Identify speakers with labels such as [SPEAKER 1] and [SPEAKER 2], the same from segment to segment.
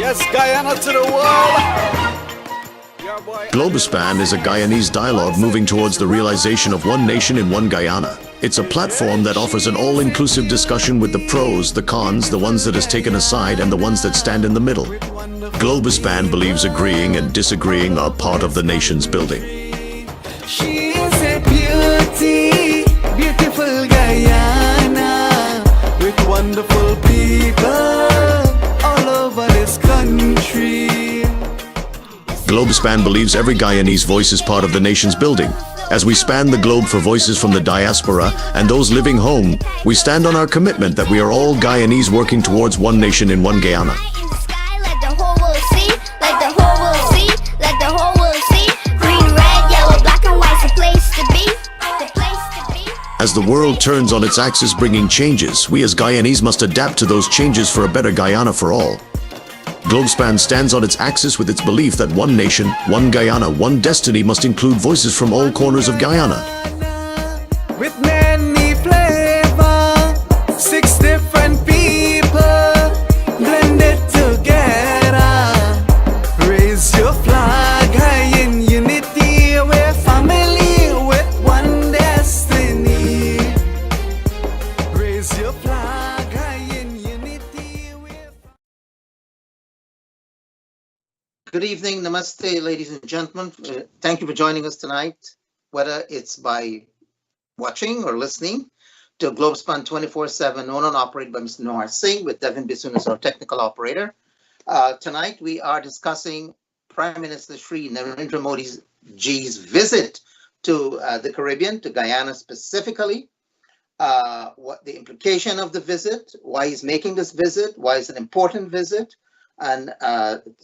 [SPEAKER 1] Yes, Guyana to the world.
[SPEAKER 2] Globespan is a Guyanese dialogue moving towards the realization of one nation in one Guyana. It's a platform that offers an all-inclusive discussion with the pros, the cons, the ones that is taken aside, and the ones that stand in the middle. Globespan believes agreeing and disagreeing are part of the nation's building.
[SPEAKER 1] She is a beauty, beautiful Guyana, with wonderful people all over this country.
[SPEAKER 2] Globespan believes every Guyanese voice is part of the nation's building. As we span the globe for voices from the diaspora and those living home, we stand on our commitment that we are all Guyanese working towards one nation in one Guyana. As the world turns on its axis bringing changes, we as Guyanese must adapt to those changes for a better Guyana for all. Globespan stands on its axis with its belief that one nation, one Guyana, one destiny must include voices from all corners of Guyana.
[SPEAKER 1] With many flavor, 6 different people blended together. Raise your flag high in unity, we're family with one destiny. Raise your flag high in unity.
[SPEAKER 3] Good evening, namaste, ladies and gentlemen. Thank you for joining us tonight, whether it's by watching or listening to Globespan24x7, owned and operated by Mr. Noor Singh, with Devin Bisun as our technical operator. Tonight, we are discussing Prime Minister Shri Narendra Modi's visit to the Caribbean, to Guyana specifically, what the implication of the visit, why he's making this visit, why it's an important visit. And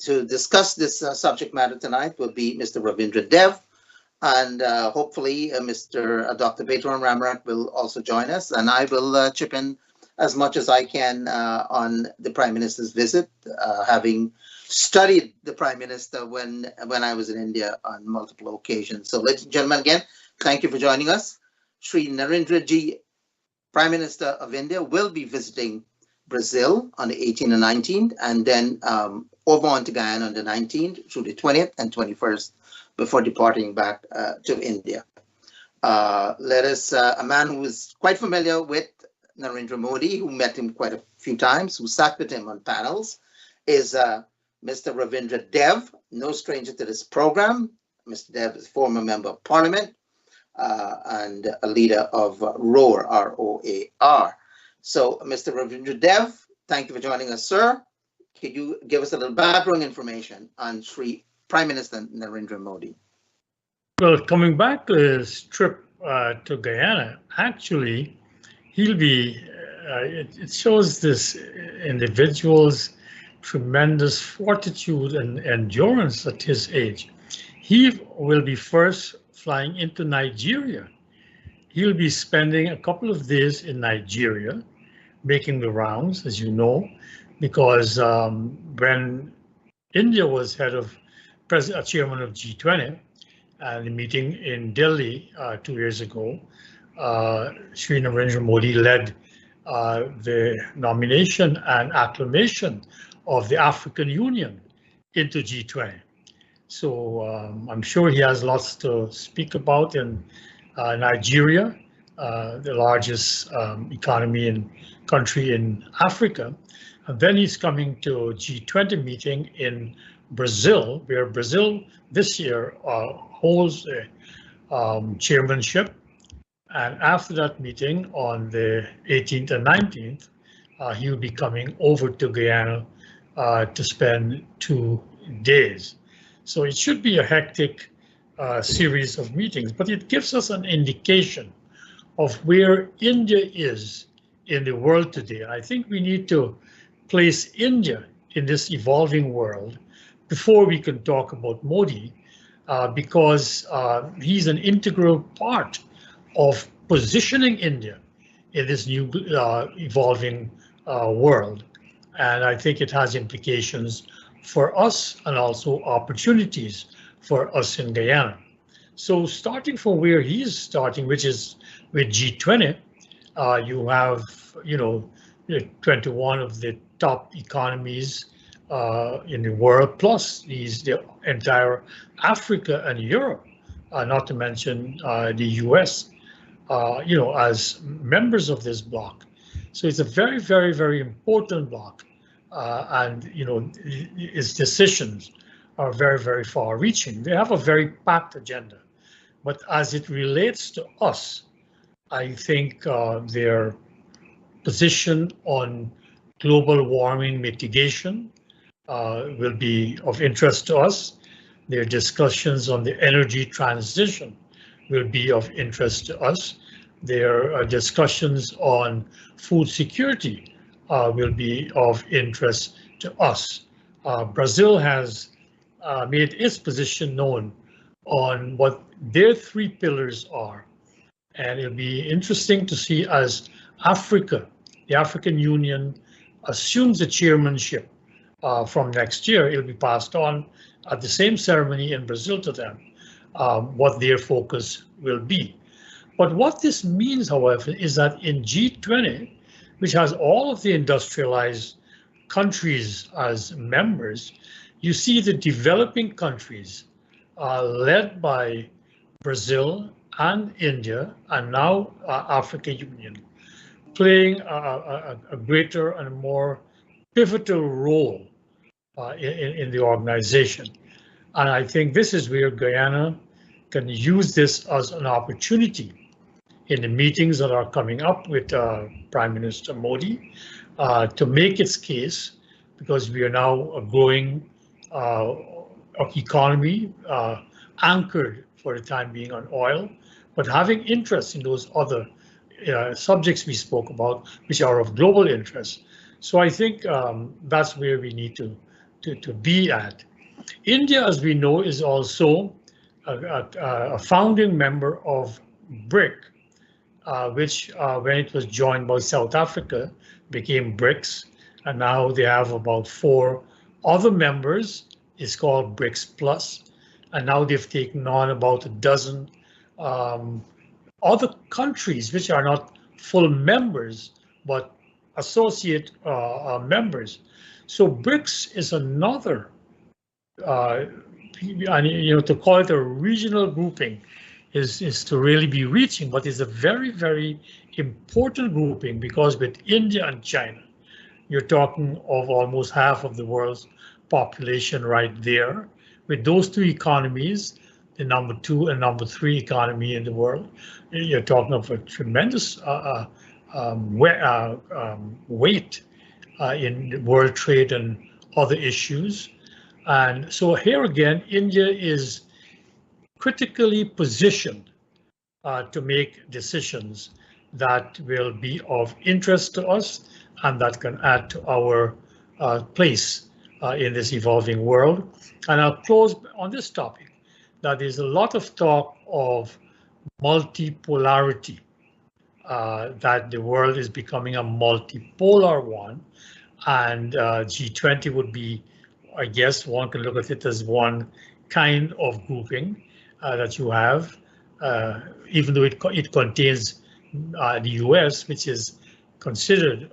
[SPEAKER 3] to discuss this subject matter tonight will be Mr. Ravindra Dev, and hopefully Mr. Dr. Betron Ramrat will also join us, and I will chip in as much as I can on the Prime Minister's visit, having studied the Prime Minister when I was in India on multiple occasions. So ladies and gentlemen, again, thank you for joining us. Shri Narendra Ji, Prime Minister of India, will be visiting Brazil on the 18th and 19th, and then over on to Guyana on the 19th through the 20th and 21st before departing back to India. Let us, a man who is quite familiar with Narendra Modi, who met him quite a few times, who sat with him on panels, is Mr. Ravindra Dev, no stranger to this program. Mr. Dev is a former member of Parliament and a leader of ROAR, R-O-A-R. So, Mr. Ravindra Dev, thank you for joining us, sir. Could you give us a little background information on Sri Prime Minister Narendra Modi?
[SPEAKER 4] Well, coming back to his trip to Guyana, actually, he'll be, it shows this individual's tremendous fortitude and endurance at his age. He will be first flying into Nigeria. He'll be spending a couple of days in Nigeria, making the rounds, as you know, because when India was chairman of G20, and the meeting in Delhi 2 years ago, Shri Narendra Modi led the nomination and acclamation of the African Union into G20. So I'm sure he has lots to speak about in Nigeria, the largest economy and country in Africa. And then he's coming to a G20 meeting in Brazil, where Brazil this year holds the chairmanship. And after that meeting on the 18th and 19th, he'll be coming over to Guyana to spend 2 days. So it should be a hectic series of meetings, but it gives us an indication of where India is in the world today. I think we need to place India in this evolving world before we can talk about Modi, because he's an integral part of positioning India in this new evolving world. And I think it has implications for us and also opportunities for us in Guyana. So starting from where he's starting, which is with G20, you have, 21 of the top economies in the world, plus the entire Africa and Europe, not to mention the US, as members of this bloc. So it's a very, very, very important bloc, and its decisions are very, very far-reaching. They have a very packed agenda, but as it relates to us, I think their position on global warming mitigation will be of interest to us. Their discussions on the energy transition will be of interest to us. Their discussions on food security will be of interest to us. Brazil has made its position known on what their 3 pillars are. And it'll be interesting to see as Africa, the African Union, assumes the chairmanship from next year. It'll be passed on at the same ceremony in Brazil to them, what their focus will be. But what this means, however, is that in G20, which has all of the industrialized countries as members, you see the developing countries led by Brazil and India, and now African Union, playing a greater and more pivotal role in the organization. And I think this is where Guyana can use this as an opportunity in the meetings that are coming up with Prime Minister Modi to make its case, because we are now a growing economy anchored for the time being on oil, but having interest in those other subjects we spoke about, which are of global interest. So I think that's where we need to be at. India, as we know, is also a founding member of BRIC, which when it was joined by South Africa, became BRICS, and now they have about 4 other members. It's called BRICS Plus, and now they've taken on about 12 other countries which are not full members, but associate members. So BRICS is another, to call it a regional grouping is to really be reaching, but it's a very, very important grouping, because with India and China, you're talking of almost half of the world's population right there. With those 2 economies, the number 2 and number 3 economy in the world, you're talking of a tremendous weight in world trade and other issues. And so here again, India is critically positioned to make decisions that will be of interest to us and that can add to our place in this evolving world. And I'll close on this topic, that there's a lot of talk of multipolarity, that the world is becoming a multipolar one, and G20 would be, I guess one can look at it as one kind of grouping that you have, even though it contains the US, which is considered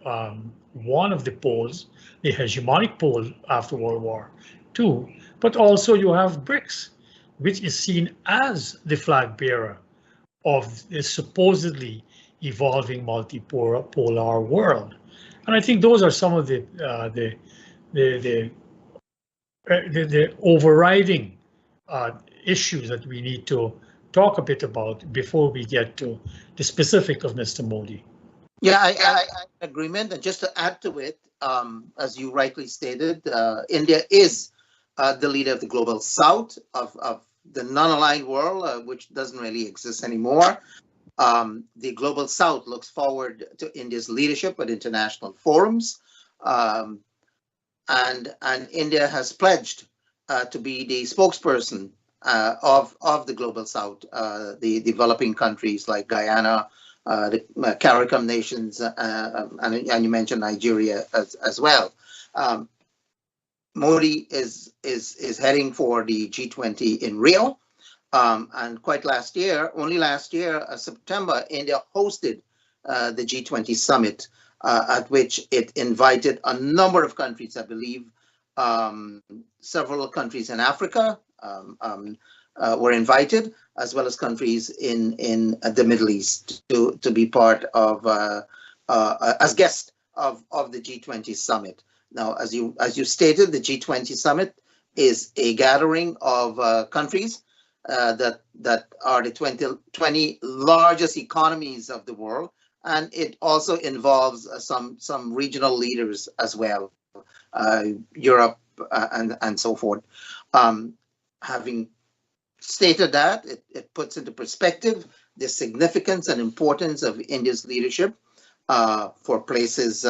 [SPEAKER 4] one of the poles, the hegemonic pole after World War II, but also you have BRICS, which is seen as the flag bearer of this supposedly evolving multipolar world. And I think those are some of the overriding issues that we need to talk a bit about before we get to the specific of Mr. Modi.
[SPEAKER 3] Yeah, I agreement. And just to add to it, as you rightly stated, India is the leader of the global south, of the non-aligned world, which doesn't really exist anymore. The global south looks forward to India's leadership at international forums, and India has pledged to be the spokesperson of the global south, the developing countries like Guyana, the CARICOM nations, and you mentioned Nigeria as well. Modi is heading for the G20 in Rio, and only last year, September, India hosted the G20 summit, at which it invited a number of countries, I believe several countries in Africa were invited, as well as countries in the Middle East to be part of as guests of the G20 summit. Now, as you stated, the G20 summit is a gathering of countries that are the 20 largest economies of the world, and it also involves some regional leaders as well, Europe and so forth. Having stated that, it puts into perspective the significance and importance of India's leadership for places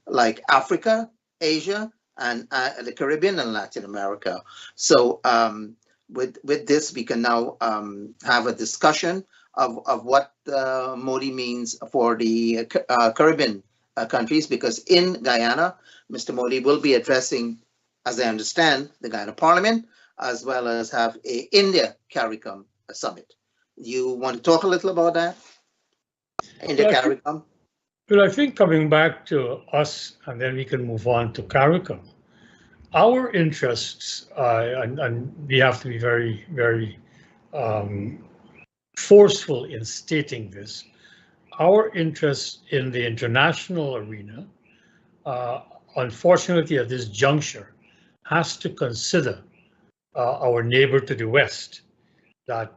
[SPEAKER 3] like Africa, Asia, and the Caribbean and Latin America. So with this, we can now have a discussion of what Modi means for the Caribbean countries, because in Guyana, Mr. Modi will be addressing, as I understand, the Guyana Parliament, as well as have a India-CARICOM summit. You want to talk a little about that? India-CARICOM?
[SPEAKER 4] Well, I think coming back to us, and then we can move on to CARICOM. Our interests, and we have to be very, very forceful in stating this, our interest in the international arena, unfortunately at this juncture, has to consider our neighbor to the west that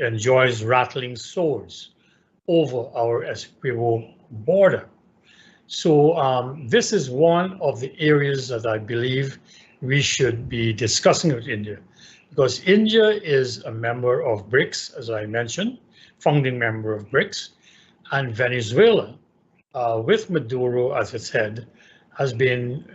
[SPEAKER 4] enjoys rattling swords over our Essequibo border. So this is one of the areas that I believe we should be discussing with India, because India is a member of BRICS, as I mentioned, founding member of BRICS, and Venezuela, with Maduro as its head, has been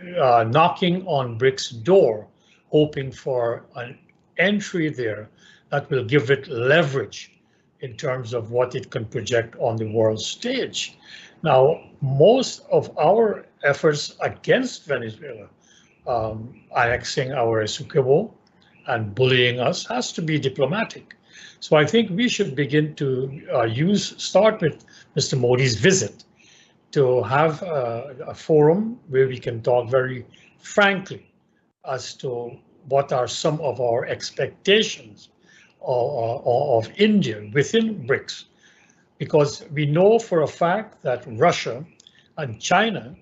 [SPEAKER 4] knocking on BRICS' door, hoping for an entry there that will give it leverage in terms of what it can project on the world stage. Now, most of our efforts against Venezuela, annexing our Essequibo and bullying us, has to be diplomatic. So I think we should begin to start with Mr. Modi's visit to have a forum where we can talk very frankly as to what are some of our expectations of India within BRICS. Because we know for a fact that Russia and China,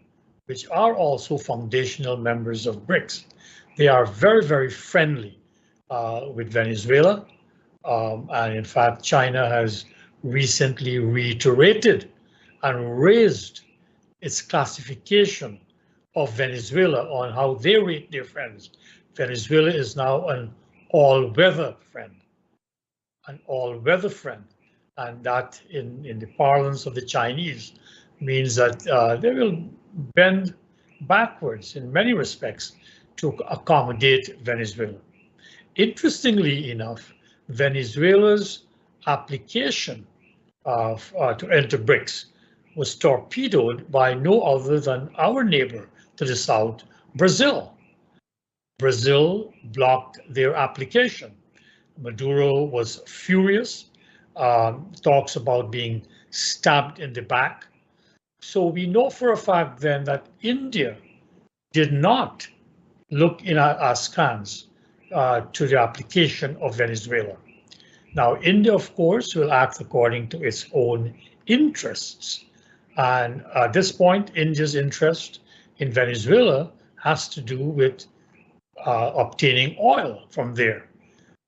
[SPEAKER 4] which are also foundational members of BRICS, they are very, very friendly with Venezuela. And in fact, China has recently reiterated and raised its classification of Venezuela on how they rate their friends. Venezuela is now an all-weather friend, and that in the parlance of the Chinese means that they will bend backwards in many respects to accommodate Venezuela. Interestingly enough, Venezuela's application to enter BRICS was torpedoed by no other than our neighbor to the south, Brazil. Brazil blocked their application. Maduro was furious, talks about being stabbed in the back. So we know for a fact then that India did not look in askance to the application of Venezuela. Now, India, of course, will act according to its own interests. And at this point, India's interest in Venezuela has to do with obtaining oil from there.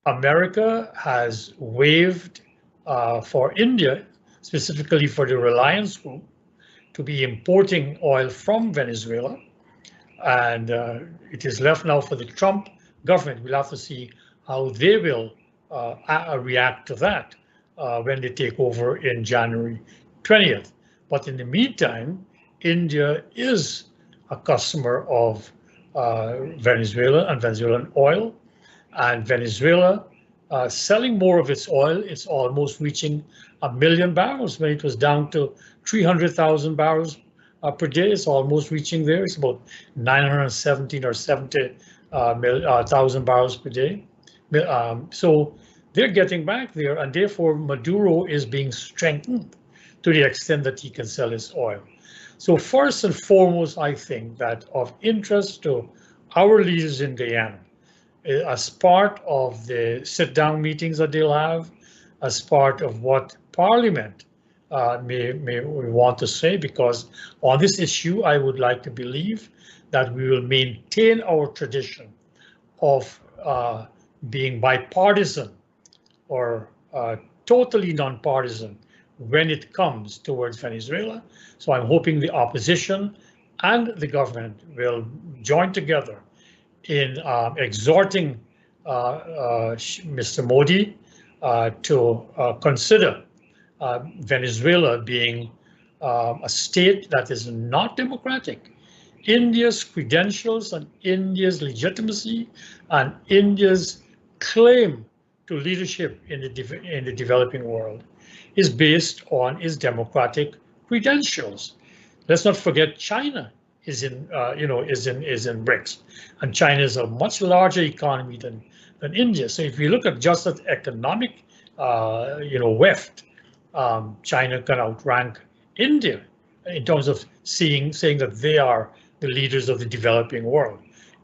[SPEAKER 4] America has waived for India, specifically for the Reliance Group, to be importing oil from Venezuela. And it is left now for the Trump government. We'll have to see how they will react to that when they take over in January 20th. But in the meantime, India is a customer of Venezuela and Venezuelan oil, and Venezuela selling more of its oil. It's almost reaching 1 million barrels. When it was down to 300,000 barrels per day, it's almost reaching there. It's about 917 or 70,000 barrels per day. So they're getting back there, and therefore Maduro is being strengthened to the extent that he can sell his oil. So first and foremost, I think that of interest to our leaders in Guyana, as part of the sit-down meetings that they'll have, as part of what Parliament may want to say, because on this issue, I would like to believe that we will maintain our tradition of being bipartisan or totally nonpartisan when it comes towards Venezuela. So I'm hoping the opposition and the government will join together in exhorting Mr. Modi to consider Venezuela being a state that is not democratic. India's credentials and India's legitimacy and India's claim to leadership in the developing world is based on its democratic credentials. Let's not forget China is in BRICS, and China is a much larger economy than India. So if we look at just that economic weft, China can outrank India in terms of saying that they are the leaders of the developing world.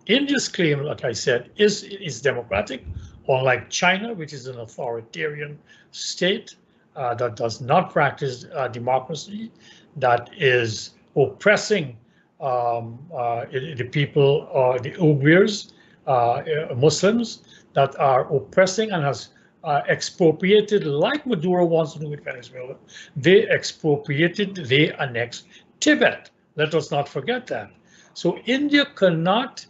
[SPEAKER 4] India's claim, like I said, is democratic, unlike China, which is an authoritarian state that does not practice democracy, that is oppressing the people, the Uyghurs, Muslims, that are oppressing and has expropriated, like Maduro wants to do with Venezuela. They expropriated, they annexed Tibet. Let us not forget that. So India cannot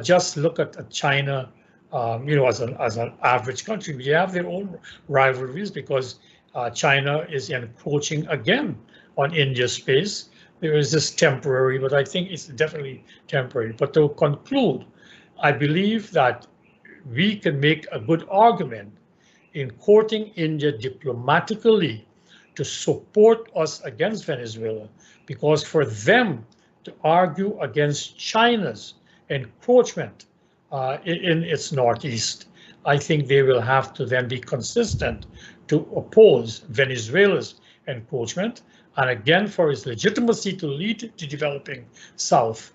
[SPEAKER 4] just look at China, as an average country. We have their own rivalries because China is encroaching again on India's space. There is this temporary, but I think it's definitely temporary. But to conclude, I believe that we can make a good argument in courting India diplomatically to support us against Venezuela, because for them to argue against China's encroachment in its northeast, I think they will have to then be consistent to oppose Venezuela's encroachment. And again, for its legitimacy to lead the developing South,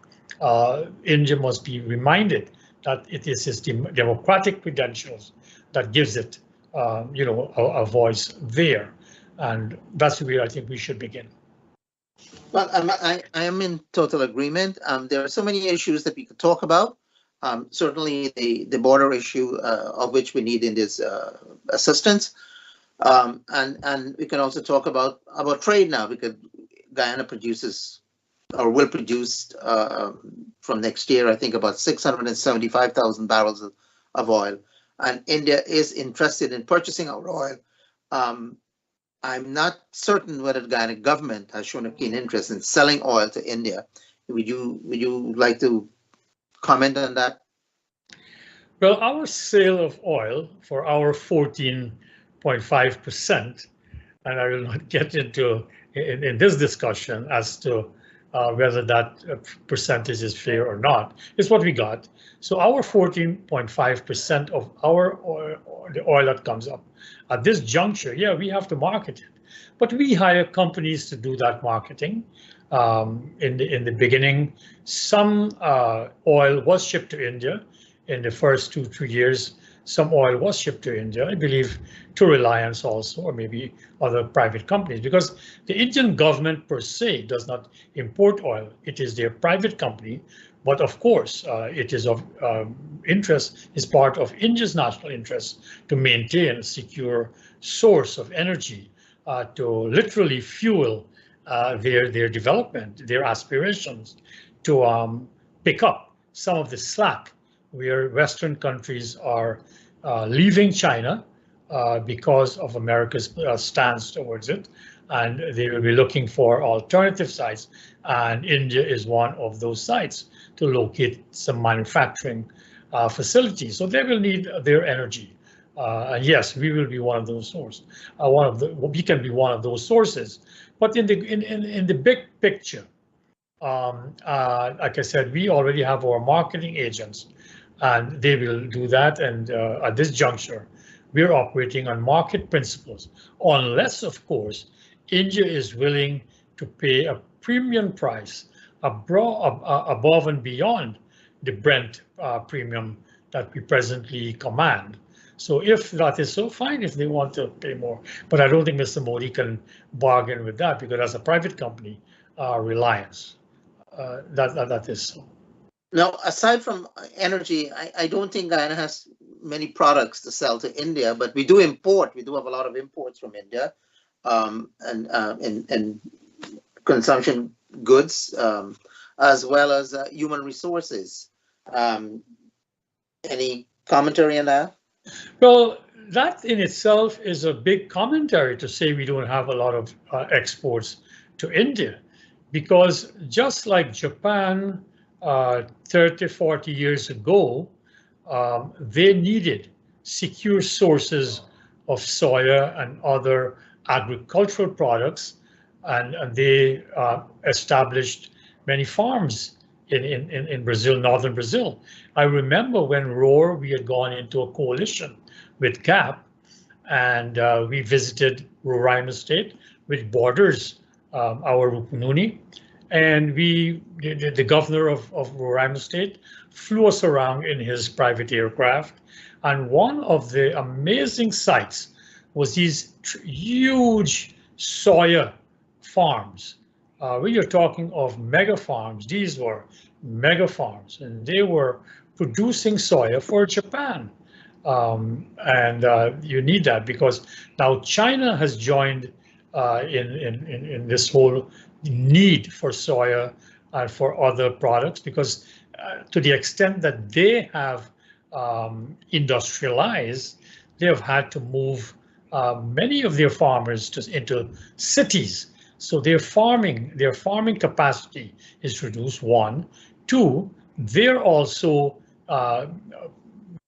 [SPEAKER 4] India must be reminded that it is its democratic credentials that gives it, a voice there. And that's where I think we should begin.
[SPEAKER 3] Well, I am in total agreement. There are so many issues that we could talk about. Certainly the border issue, of which we need in this assistance. And we can also talk about trade now, because Guyana produces or will produce from next year, I think, about 675,000 barrels of oil. And India is interested in purchasing our oil. I'm not certain whether the Guyana government has shown a keen interest in selling oil to India. Would you like to comment on that?
[SPEAKER 4] Well, our sale of oil for our 14.5%, and I will not get into in this discussion as to whether that percentage is fair or not, is what we got. So our 14.5% of our oil, the oil that comes up at this juncture, yeah, we have to market it, but we hire companies to do that marketing. In the beginning, some oil was shipped to India. In the first 2-3 years, some oil was shipped to India, I believe, to Reliance also, or maybe other private companies, because the Indian government per se does not import oil. It is their private company. But of course, it is of interest, is part of India's national interest to maintain a secure source of energy, to literally fuel their development, their aspirations, to pick up some of the slack where Western countries are leaving China because of America's stance towards it, and they will be looking for alternative sites, and India is one of those sites to locate some manufacturing facilities. So they will need their energy. And yes, we will be one of those sources. We can be one of those sources. But in the big picture, like I said, we already have our marketing agents, and they will do that. And at this juncture, we're operating on market principles, unless, of course, India is willing to pay a premium price above and beyond the Brent premium that we presently command. So if that is so, fine if they want to pay more. But I don't think Mr. Modi can bargain with that, because as a private company, Reliance, that is so.
[SPEAKER 3] Now, aside from energy, I don't think Guyana has many products to sell to India, but we do import. We do have a lot of imports from India, and consumption goods, as well as human resources. Any commentary on that?
[SPEAKER 4] Well, that in itself is a big commentary to say we don't have a lot of exports to India, because just like Japan 30, 40 years ago, they needed secure sources of soya and other agricultural products, and they established many farms in Brazil, northern Brazil. I remember when ROAR, we had gone into a coalition with GAP, and we visited Roraima State, which borders our Rupununi, and the governor of Roraima State flew us around in his private aircraft, and one of the amazing sights was these huge soya farms. We are talking of mega farms. These were mega farms, and they were producing soya for Japan. And you need that, because now China has joined in this whole need for soya and for other products, because to the extent that they have industrialized, they have had to move many of their farmers into cities. So their farming capacity is reduced, one. Two, they're also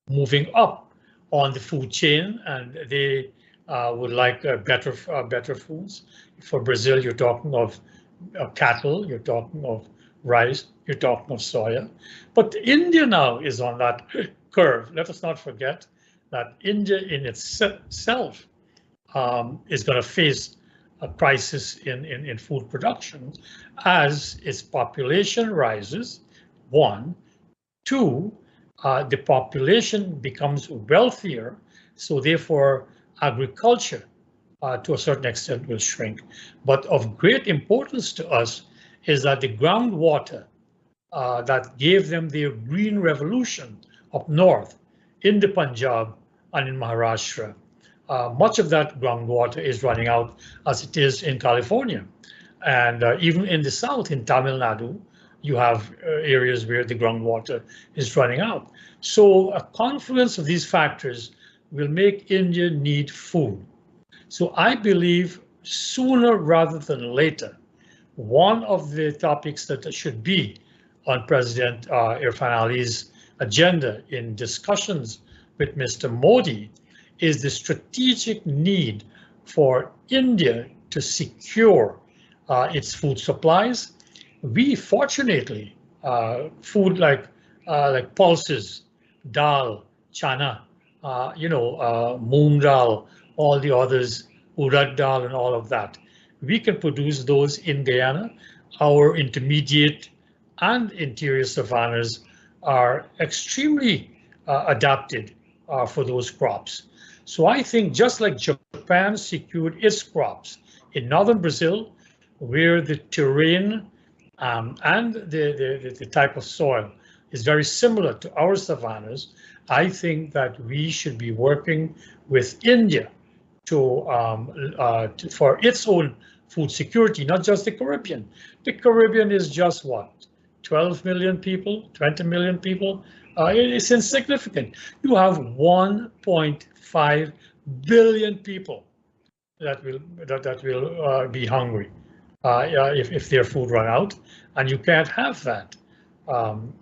[SPEAKER 4] moving up on the food chain, and they would like better foods. For Brazil, you're talking of cattle, you're talking of rice, you're talking of soya. But India now is on that curve. Let us not forget that India in itself is going to face a crisis in food production as its population rises, one. Two, the population becomes wealthier, so therefore agriculture to a certain extent will shrink. But of great importance to us is that the groundwater that gave them their green revolution up north in the Punjab and in Maharashtra, much of that groundwater is running out, as it is in California. And even in the south, in Tamil Nadu, you have areas where the groundwater is running out. So a confluence of these factors will make India need food. So I believe sooner rather than later, one of the topics that should be on President Irfan Ali's agenda in discussions with Mr. Modi is the strategic need for India to secure its food supplies. We fortunately, food like pulses, dal, chana, moong dal, all the others, urad dal and all of that, we can produce those in Guyana. Our intermediate and interior savannas are extremely adapted for those crops. So I think just like Japan secured its crops in northern Brazil, where the terrain and the type of soil is very similar to our savannas, I think that we should be working with India for its own food security, not just the Caribbean. The Caribbean is just what, 12 million people, 20 million people? It's insignificant. You have 1.5 billion people that will be hungry if their food run out, and you can't have that.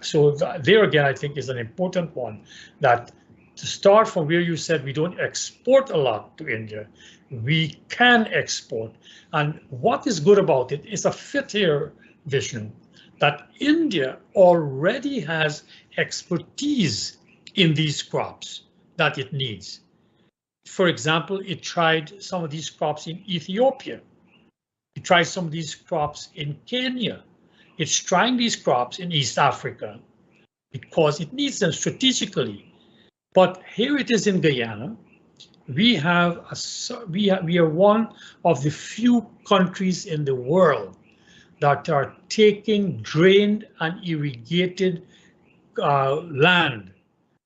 [SPEAKER 4] So there again, I think is an important one, that to start from where you said we don't export a lot to India, we can export. And what is good about it is a fit here, Vishnu, that India already has expertise in these crops that it needs. For example, it tried some of these crops in Ethiopia. It tried some of these crops in Kenya. It's trying these crops in East Africa. because it needs them strategically. But here it is in Guyana. We are one of the few countries in the world that are taking drained and irrigated land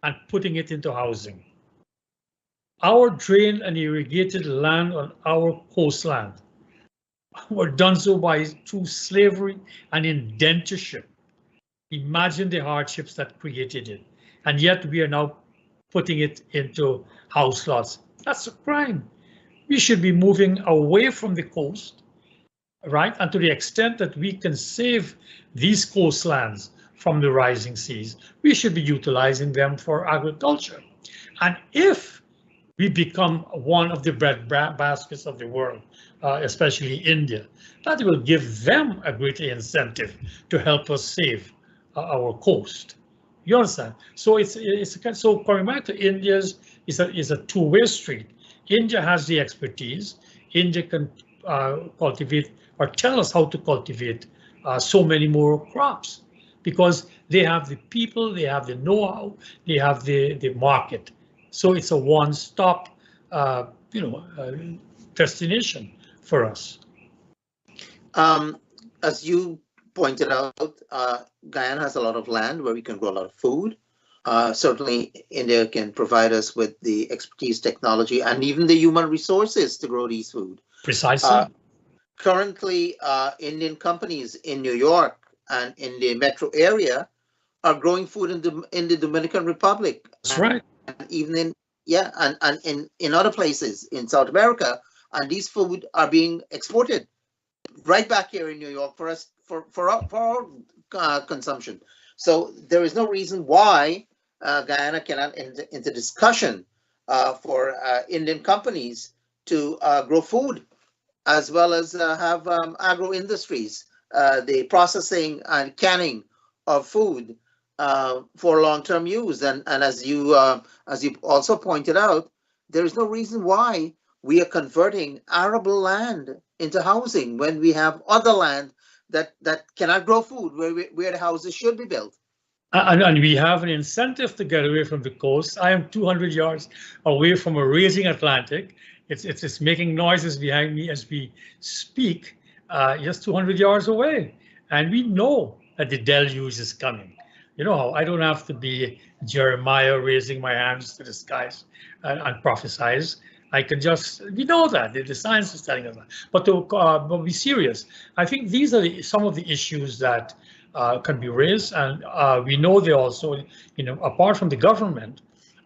[SPEAKER 4] and putting it into housing. Our drained and irrigated land on our coastland were done so through slavery and indentureship. Imagine the hardships that created it. And yet we are now putting it into house lots. That's a crime. We should be moving away from the coast, right? And to the extent that we can save these coastlands from the rising seas, we should be utilizing them for agriculture. And if we become one of the bread baskets of the world, especially India, that will give them a greater incentive to help us save our coast. You understand? So so coming back to India's is a two-way street. India has the expertise. India can cultivate or tell us how to cultivate so many more crops because they have the people, they have the know-how, they have the market. So it's a one-stop, destination for us.
[SPEAKER 3] As you pointed out, Guyana has a lot of land where we can grow a lot of food. Certainly, India can provide us with the expertise, technology, and even the human resources to grow these food.
[SPEAKER 4] Precisely.
[SPEAKER 3] Currently, Indian companies in New York and in the metro area are growing food in the Dominican Republic.
[SPEAKER 4] That's right.
[SPEAKER 3] And even in other places in South America, and these food are being exported right back here in New York for us for our consumption. So there is no reason why Guyana cannot enter into discussion for Indian companies to grow food, as well as have agro industries, the processing and canning of food for long-term use. And as you also pointed out, there is no reason why we are converting arable land into housing when we have other land that cannot grow food where the houses should be built.
[SPEAKER 4] And we have an incentive to get away from the coast. I am 200 yards away from a raging Atlantic. It's making noises behind me as we speak, just 200 yards away. And we know that the deluge is coming. You know how I don't have to be Jeremiah raising my hands to the skies and prophesize. I can just, we know that, the science is telling us that. But to be serious, I think these are some of the issues that can be raised, and we know they also, apart from the government,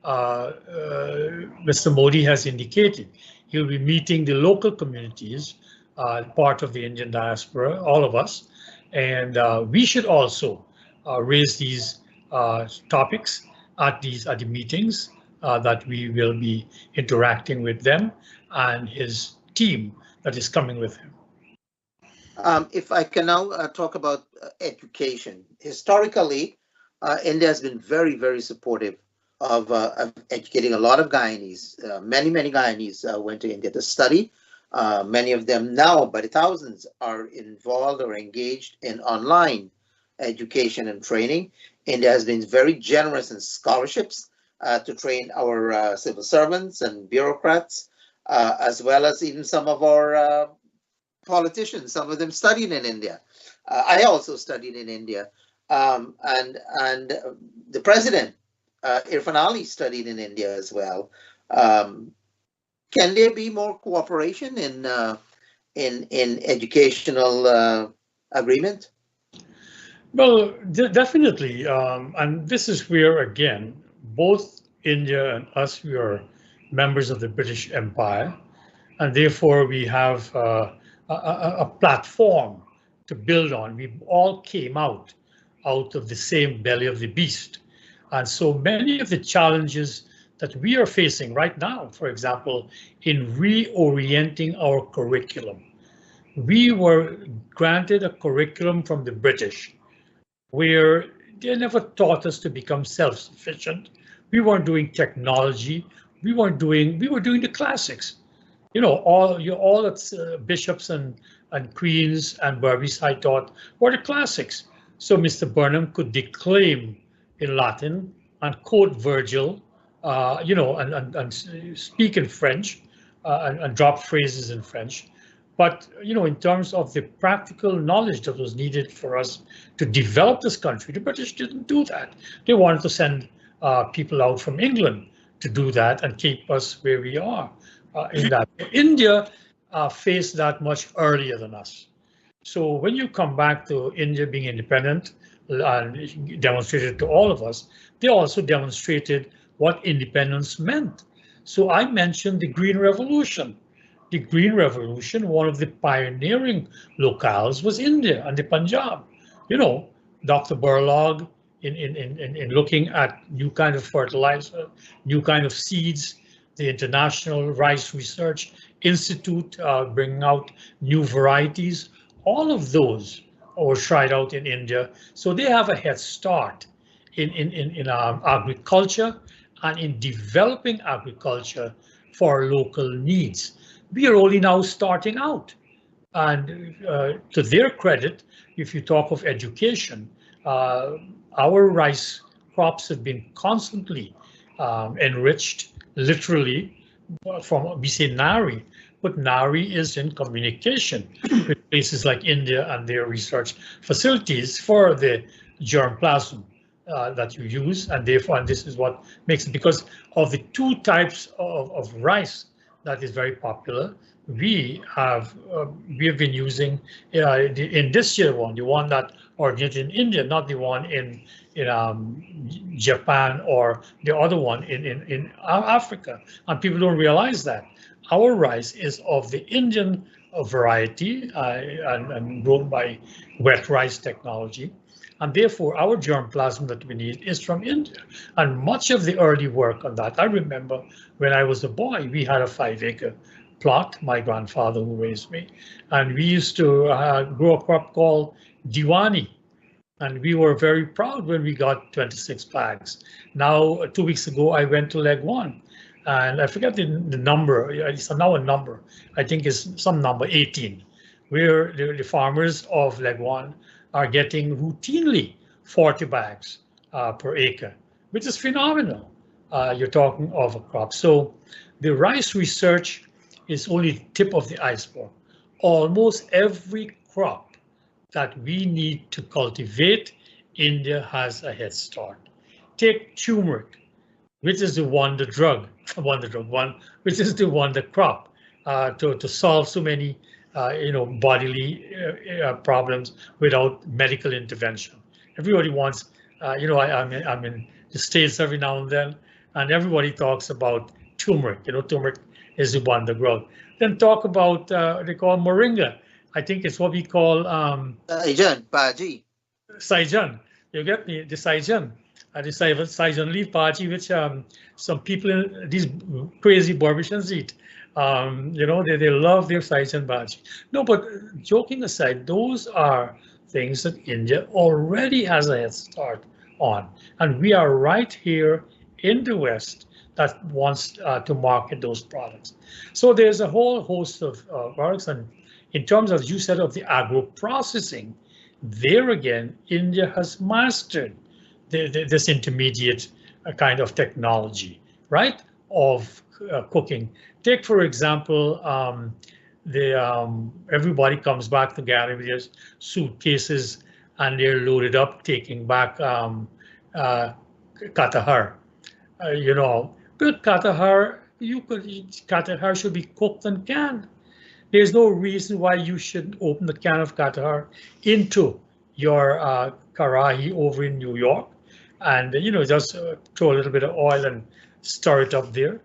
[SPEAKER 4] Mr. Modi has indicated he'll be meeting the local communities, part of the Indian diaspora, all of us, and we should also raise these topics at the meetings that we will be interacting with them and his team that is coming with him.
[SPEAKER 3] If I can now talk about education. Historically, India has been very, very supportive of educating a lot of Guyanese. Many Guyanese went to India to study. Many of them now, by the thousands, are involved or engaged in online education and training. India has been very generous in scholarships to train our civil servants and bureaucrats, as well as even some of our politicians. Some of them studied in India. I also studied in India, and the president, Irfan Ali, studied in India as well. Can there be more cooperation in educational agreement?
[SPEAKER 4] Well, definitely, and this is where, again, both India and us, we are members of the British Empire, and therefore we have a platform to build on. We all came out of the same belly of the beast. And so many of the challenges that we are facing right now, for example, in reorienting our curriculum, we were granted a curriculum from the British where they never taught us to become self-sufficient. We weren't doing technology. We were doing the classics. All that bishops and queens and Burmese I taught were the classics. So Mr. Burnham could declaim, in Latin and quote Virgil, and speak in French and drop phrases in French. But, in terms of the practical knowledge that was needed for us to develop this country, the British didn't do that. They wanted to send people out from England to do that and keep us where we are in that. India faced that much earlier than us. So when you come back to India being independent and demonstrated to all of us, they also demonstrated what independence meant. So I mentioned the Green Revolution. The Green Revolution, one of the pioneering locales was India and the Punjab. Dr. Burlog in looking at new kind of fertilizer, new kind of seeds, the International Rice Research Institute bringing out new varieties. All of those were tried out in India. So they have a head start in agriculture and in developing agriculture for local needs. We are only now starting out. And to their credit, if you talk of education, our rice crops have been constantly enriched, literally, from, we say Nari, but Nari is in communication with places like India and their research facilities for the germplasm that you use, and therefore, and this is what makes it, because of the two types of rice that is very popular. We have been using in this year one, the one that originated in India, not the one in Japan or the other one in Africa, and people don't realize that. Our rice is of the Indian variety and grown by wet rice technology. And therefore, our germplasm that we need is from India. And much of the early work on that, I remember when I was a boy, we had a 5-acre plot, my grandfather who raised me, and we used to grow a crop called Diwani. And we were very proud when we got 26 bags. Now, 2 weeks ago, I went to leg one, and I forget the number, it's now a number, I think it's some number 18, where the farmers of leg one are getting routinely 40 bags per acre, which is phenomenal. You're talking of a crop. So the rice research is only the tip of the iceberg. Almost every crop that we need to cultivate, India has a head start. Take turmeric, which is the wonder drug, which is the wonder crop to solve so many bodily problems without medical intervention. Everybody wants, I'm in the States every now and then, and everybody talks about turmeric. Turmeric is the wonder drug. Then talk about, they call moringa. I think it's what we call
[SPEAKER 3] Saijan, Baji.
[SPEAKER 4] Saijan. You get me? The Saijan. The Saijan leaf Baji, which some people, these crazy Barbarians eat. They love their Saijan Baji. No, but joking aside, those are things that India already has a head start on. And we are right here in the West that wants to market those products. So there's a whole host of products. And in terms of, you said, of the agro-processing, there again, India has mastered this intermediate kind of technology, right, of cooking. Take, for example, everybody comes back to Guyana with their suitcases and they're loaded up, taking back katahar. But katahar, katahar should be cooked and canned. There's no reason why you shouldn't open the can of katahar into your karahi over in New York, and just throw a little bit of oil and stir it up there.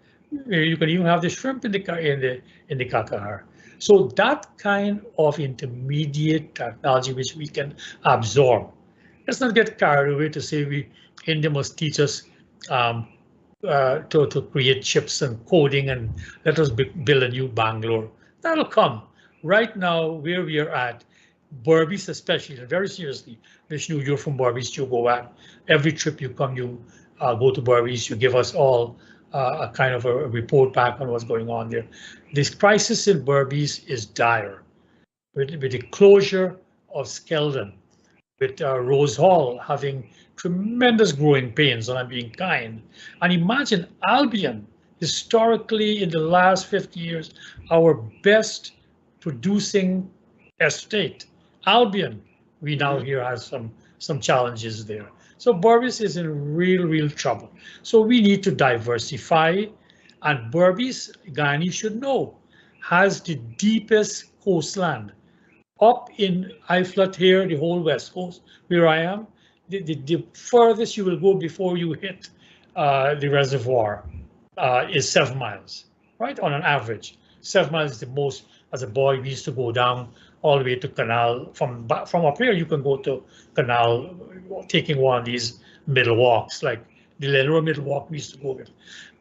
[SPEAKER 4] You can even have the shrimp in the katahar. So that kind of intermediate technology which we can absorb. Let's not get carried away to say India must teach us to create chips and coding and let us build a new Bangalore. That'll come. Right now, where we are at, Berbice especially, very seriously, Vishnu, you're from Berbice, you go at. Every trip you come, you go to Berbice, you give us all a kind of a report back on what's going on there. This crisis in Berbice is dire. With the closure of Skeldon, with Rose Hall having tremendous growing pains, and I'm being kind. And imagine Albion, historically in the last 50 years, our best producing estate. Albion, we now hear has some challenges there. So Berbice is in real trouble. So we need to diversify, and Berbice, Guyana should know, has the deepest coastland. Up in Iflat here, the whole west coast, where I am, the furthest you will go before you hit the reservoir is 7 miles, right? On an average, 7 miles is the most. As a boy, we used to go down all the way to Canal. From up here, you can go to Canal, taking one of these middle walks, like the Lenora middle walk we used to go with.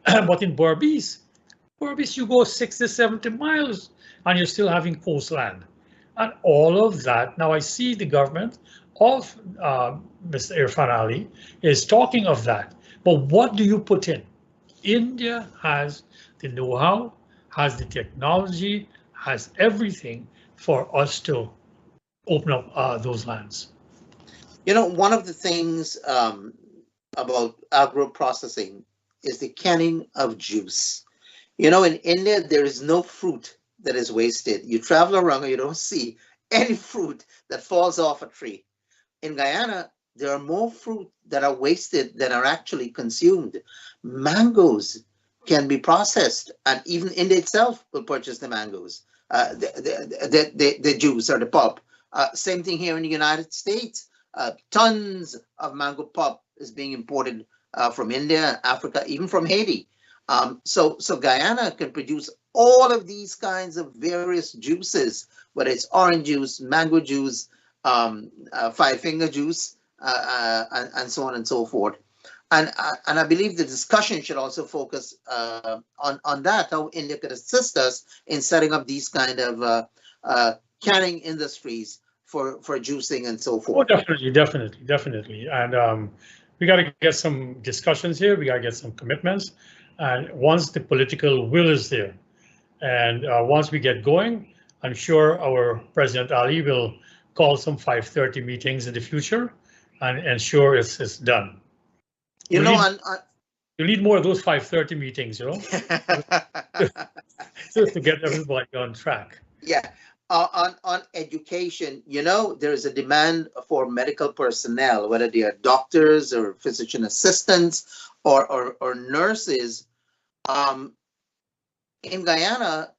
[SPEAKER 4] But in Berbice, you go 60, 70 miles, and you're still having coastland. And all of that, now I see the government of Mr. Irfan Ali is talking of that. But what do you put in? India has the know-how, has the technology, has everything for us to open up those lands.
[SPEAKER 3] You know, one of the things about agro-processing is the canning of juice. You know, in India, there is no fruit that is wasted. You travel around and you don't see any fruit that falls off a tree. In Guyana, there are more fruit that are wasted than are actually consumed. Mangoes can be processed, and even India itself will purchase the mangoes, the juice or the pulp. Same thing here in the United States. Tons of mango pulp is being imported from India, Africa, even from Haiti. So Guyana can produce all of these kinds of various juices, whether it's orange juice, mango juice, five-finger juice, and so on and so forth. And I believe the discussion should also focus on that, how India could assist us in setting up these kind of canning industries for juicing and so forth.
[SPEAKER 4] Oh, definitely. And we got to get some discussions here. We got to get some commitments. And once the political will is there, and once we get going, I'm sure our President Ali will call some 5:30 meetings in the future and ensure it's done. You need more of those 5:30 meetings, you know, to get everybody on track.
[SPEAKER 3] Yeah. On education, you know, there is a demand for medical personnel, whether they are doctors or physician assistants or nurses. In Guyana,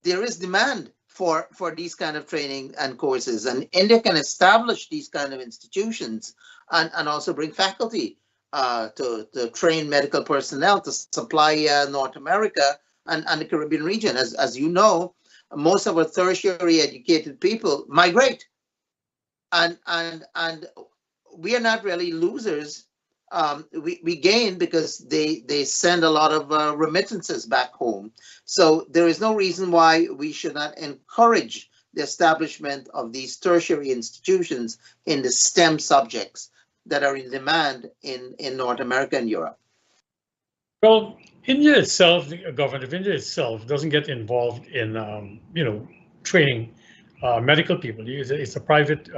[SPEAKER 3] there is demand for these kind of training and courses, and India can establish these kind of institutions and also bring faculty to train medical personnel to supply North America and the Caribbean region. As you know, most of our tertiary educated people migrate, and we are not really losers. We gain because they send a lot of remittances back home. So there is no reason why we should not encourage the establishment of these tertiary institutions in the STEM subjects that are in demand in North America and Europe.
[SPEAKER 4] Well, India itself, the government of India itself, doesn't get involved in, training medical people. It's a private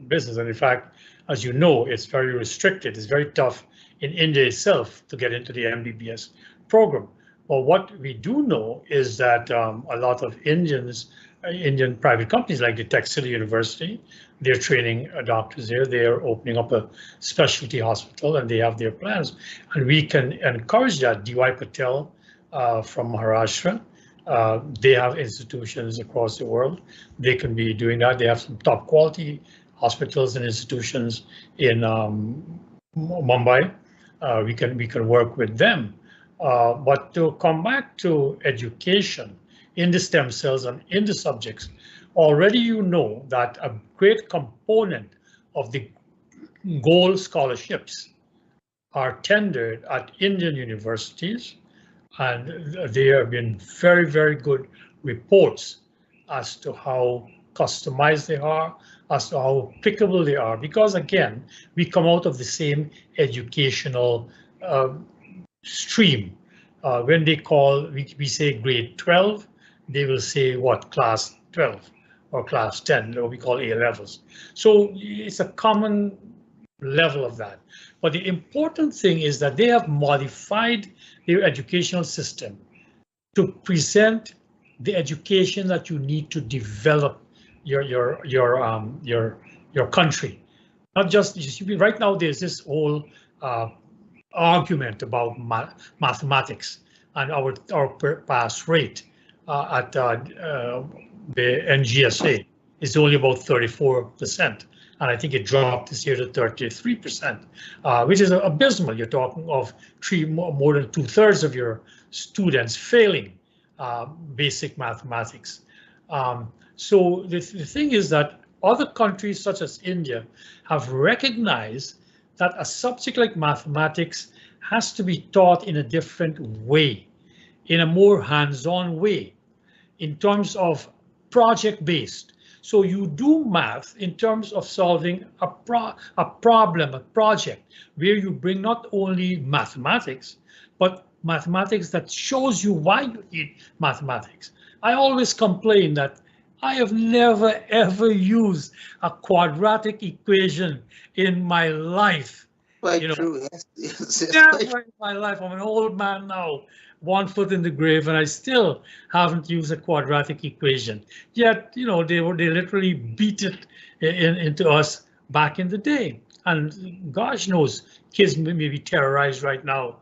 [SPEAKER 4] business, and in fact, as you know, it's very restricted. It's very tough in India itself to get into the MBBS program. Well, what we do know is that a lot of Indian private companies like the Tech City University, they're training doctors there. They're opening up a specialty hospital, and they have their plans. And we can encourage that. D.Y. Patel from Maharashtra, they have institutions across the world. They can be doing that. They have some top quality hospitals and institutions in Mumbai. We can work with them. But to come back to education in the stem cells and in the subjects, already you know that a great component of the gold scholarships are tendered at Indian universities, and there have been very good reports as to how customized they are, as to how applicable they are, because again, we come out of the same educational stream. When they call, we say grade 12, they will say what, class 12. or class 10, what we call A levels. So it's a common level of that. But the important thing is that they have modified their educational system to present the education that you need to develop your country. Not just right now. There's this whole argument about mathematics and our pass rate at the NGSA is only about 34%. And I think it dropped this year to 33%, which is abysmal. You're talking of more than 2/3 of your students failing basic mathematics. So the thing is that other countries such as India have recognized that a subject like mathematics has to be taught in a different way, in a more hands-on way, in terms of project-based. So you do math in terms of solving a problem, a project, where you bring not only mathematics, but mathematics that shows you why you need mathematics. I always complain that I have never ever used a quadratic equation in my life.
[SPEAKER 3] Quite true. Yes.
[SPEAKER 4] Never in my life. I'm an old man now, 1 foot in the grave, and I still haven't used a quadratic equation. Yet, they literally beat it into us back in the day. And gosh knows, kids may be terrorized right now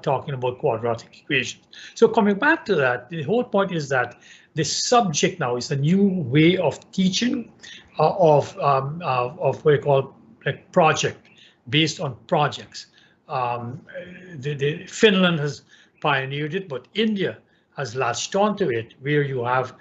[SPEAKER 4] talking about quadratic equations. So coming back to that, the whole point is that the subject now is a new way of teaching of what we call like project, based on projects. Finland has pioneered it, but India has latched onto it, where you have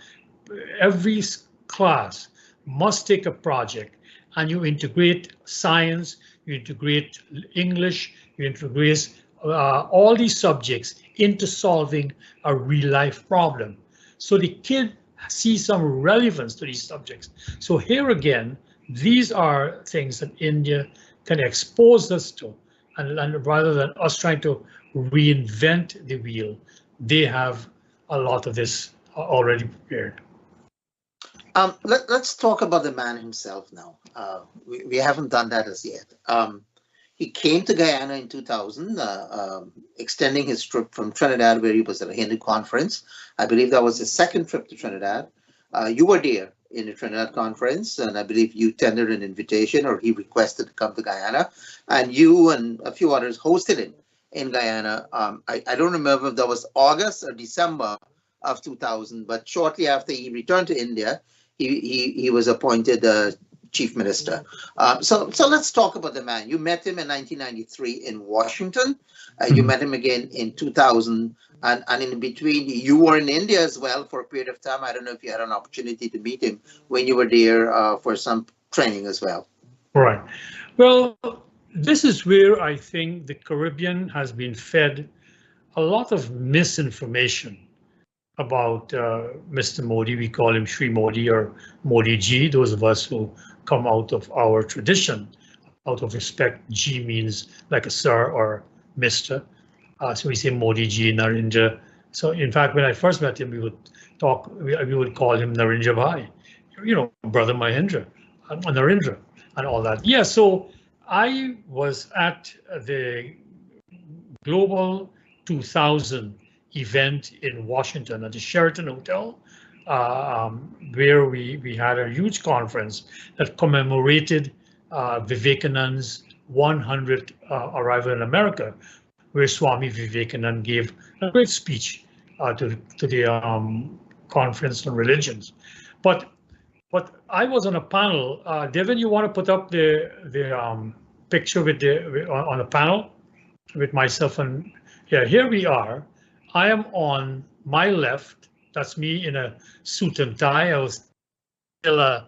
[SPEAKER 4] every class must take a project and you integrate science, you integrate English, you integrate all these subjects into solving a real life problem. So the kid sees some relevance to these subjects. So here again, these are things that India can expose us to, and rather than us trying to reinvent the wheel, they have a lot of this already prepared.
[SPEAKER 3] Let's talk about the man himself now. We haven't done that as yet. He came to Guyana in 2000, extending his trip from Trinidad, where he was at a Hindu conference. I believe that was his second trip to Trinidad. You were there in the Trinidad conference, and I believe you tendered an invitation, or he requested to come to Guyana, and you and a few others hosted him in Guyana. I don't remember if that was August or December of 2000, but shortly after he returned to India, he was appointed chief minister. So let's talk about the man. You met him in 1993 in Washington. You met him again in 2000, and in between you were in India as well for a period of time. I don't know if you had an opportunity to meet him when you were there for some training as well.
[SPEAKER 4] Right. Well, this is where I think the Caribbean has been fed a lot of misinformation about Mr. Modi. We call him Shri Modi or Modi Ji, those of us who come out of our tradition, out of respect. Ji means like a sir or Mr. So we say Modi Ji, Narendra. So in fact, when I first met him, we would call him Narendra Bhai, brother Mahendra, and Narendra, and all that. Yeah, so I was at the Global 2000 event in Washington at the Sheraton Hotel, where we had a huge conference that commemorated Vivekananda's 100th arrival in America, where Swami Vivekananda gave a great speech to the conference on religions. But I was on a panel. Devin, you want to put up the picture with on the panel with myself, and yeah, here we are. I am on my left. That's me in a suit and tie. I was still a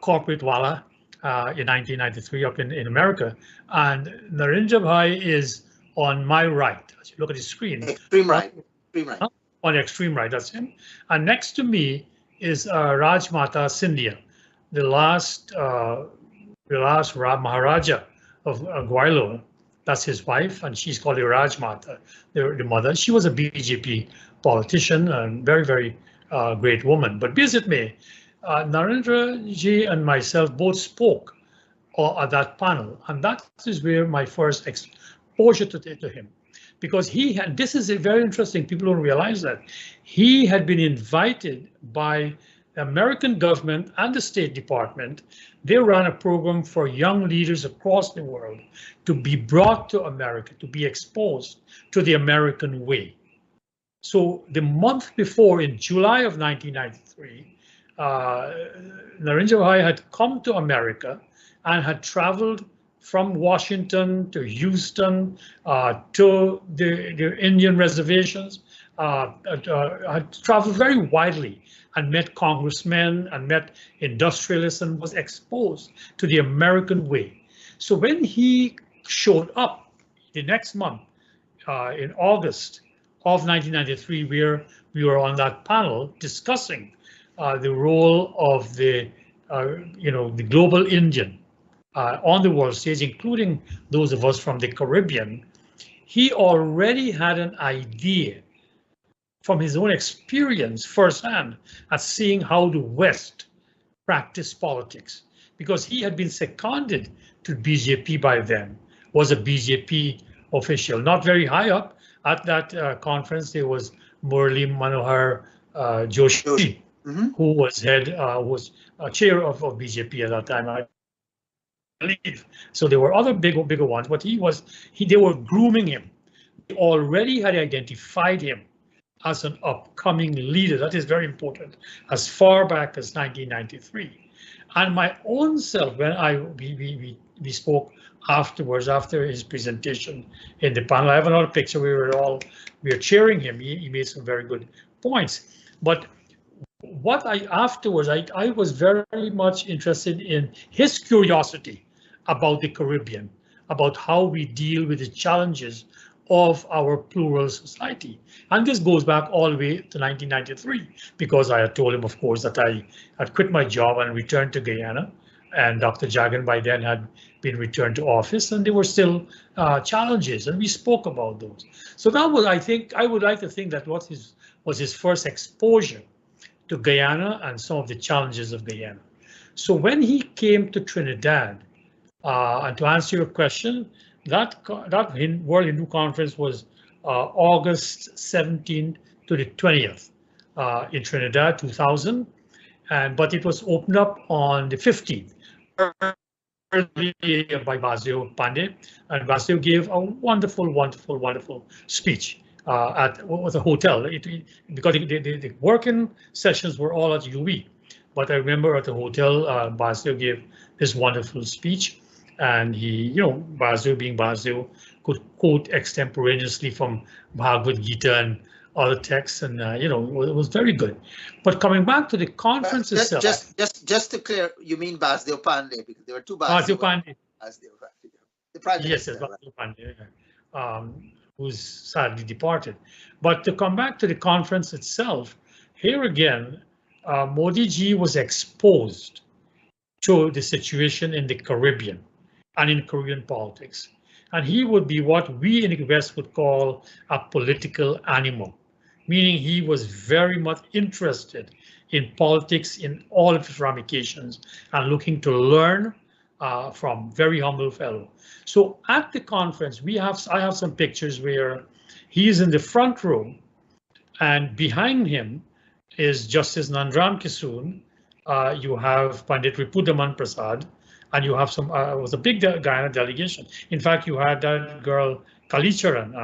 [SPEAKER 4] corporate wala in 1993 up in America. And Narendra Bhai is on my right. As you look at the screen.
[SPEAKER 3] Extreme right. Extreme right.
[SPEAKER 4] On the extreme right, that's him. And next to me is Rajmata Scindia, the last Maharaja of Guaylo. That's his wife, and she's called the Rajmata, the mother. She was a BJP politician and very, very great woman. But be as it may, Narendra ji and myself both spoke at that panel, and that is where my first exposure to him, because he had, this is a very interesting, people don't realize that, he had been invited by the American government and the State Department. They ran a program for young leaders across the world to be brought to America, to be exposed to the American way. So the month before, in July of 1993, Narendra Bhai had come to America and had traveled from Washington to Houston to the Indian reservations, had traveled very widely and met congressmen and met industrialists and was exposed to the American way. So when he showed up the next month in August of 1993, where we were on that panel discussing the role of the global Indian on the world stage, including those of us from the Caribbean, he already had an idea from his own experience firsthand at seeing how the West practiced politics, because he had been seconded to BJP by then, was a BJP official, not very high up. At that conference, there was Murli Manohar Joshi, who was chair of BJP at that time, I believe. So there were other bigger ones, but they were grooming him. They already had identified him as an upcoming leader. That is very important, as far back as 1993. And my own self, when we spoke afterwards, after his presentation in the panel, I have another picture where we are cheering him. He made some very good points. But what afterwards, I was very much interested in his curiosity about the Caribbean, about how we deal with the challenges of our plural society. And this goes back all the way to 1993, because I had told him, of course, that I had quit my job and returned to Guyana, and Dr. Jagan by then had been returned to office, and there were still challenges, and we spoke about those. So that was, I would like to think that was his first exposure to Guyana and some of the challenges of Guyana. So when he came to Trinidad, and to answer your question, that World Hindu Conference was August 17th to the 20th in Trinidad, 2000, but it was opened up on the 15th by Vasudeo Pandey, and Vasudeo gave a wonderful speech at a hotel, because the working sessions were all at UE, but I remember at the hotel, Vasudeo gave this wonderful speech. And he, Vasudeo being Vasudeo, could quote extemporaneously from Bhagavad Gita and other texts, and it was very good. But coming back to the conference itself,
[SPEAKER 3] just to clear, you mean Vasudeo Pandey, because there were two Vasudeo
[SPEAKER 4] Pandey.
[SPEAKER 3] The prime
[SPEAKER 4] minister, yes, Vasudeo Pandey, who's sadly departed. But to come back to the conference itself, here again, Modi ji was exposed to the situation in the Caribbean and in Korean politics. And he would be what we in the West would call a political animal, meaning he was very much interested in politics in all of its ramifications and looking to learn from very humble fellow. So at the conference, I have some pictures where he is in the front row, and behind him is Justice Nandram Kisoon. You have Pandit Ripudaman Prasad, and you have it was a big Guyana delegation. In fact, you had that girl Kalicharan,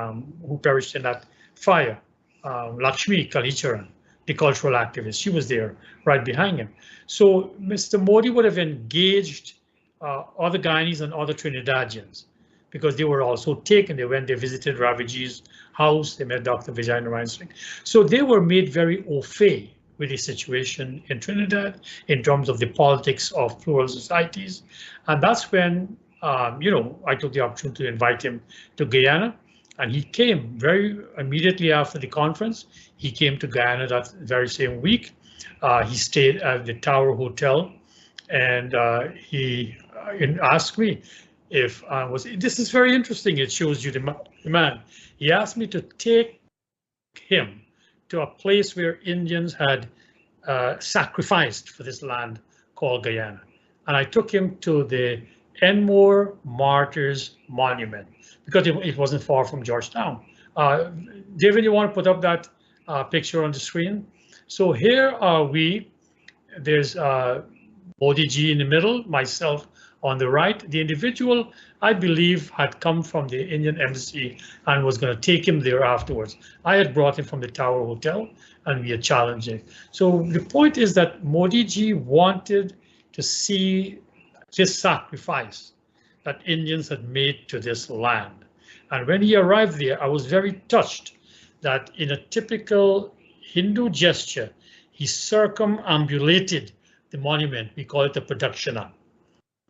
[SPEAKER 4] who perished in that fire, Lakshmi Kalicharan, the cultural activist. She was there right behind him. So Mr. Modi would have engaged other Guyanese and other Trinidadians, because they were also taken. They visited Raviji's house, they met Dr. Vijay Narayan Singh. So they were made very au fait with the situation in Trinidad in terms of the politics of plural societies. And that's when, I took the opportunity to invite him to Guyana, and he came very immediately after the conference. He came to Guyana that very same week. He stayed at the Tower Hotel, and he asked me if this is very interesting. It shows you the man. He asked me to take him to a place where Indians had sacrificed for this land called Guyana. And I took him to the Enmore Martyrs Monument because it wasn't far from Georgetown. David, you want to put up that picture on the screen? So here are we. There's Modi ji in the middle, myself on the right. The individual, I believe, had come from the Indian embassy and was going to take him there afterwards. I had brought him from the Tower Hotel and we had challenged him. So the point is that Modi ji wanted to see this sacrifice that Indians had made to this land. And when he arrived there, I was very touched that in a typical Hindu gesture, he circumambulated the monument. We call it a pradakshina.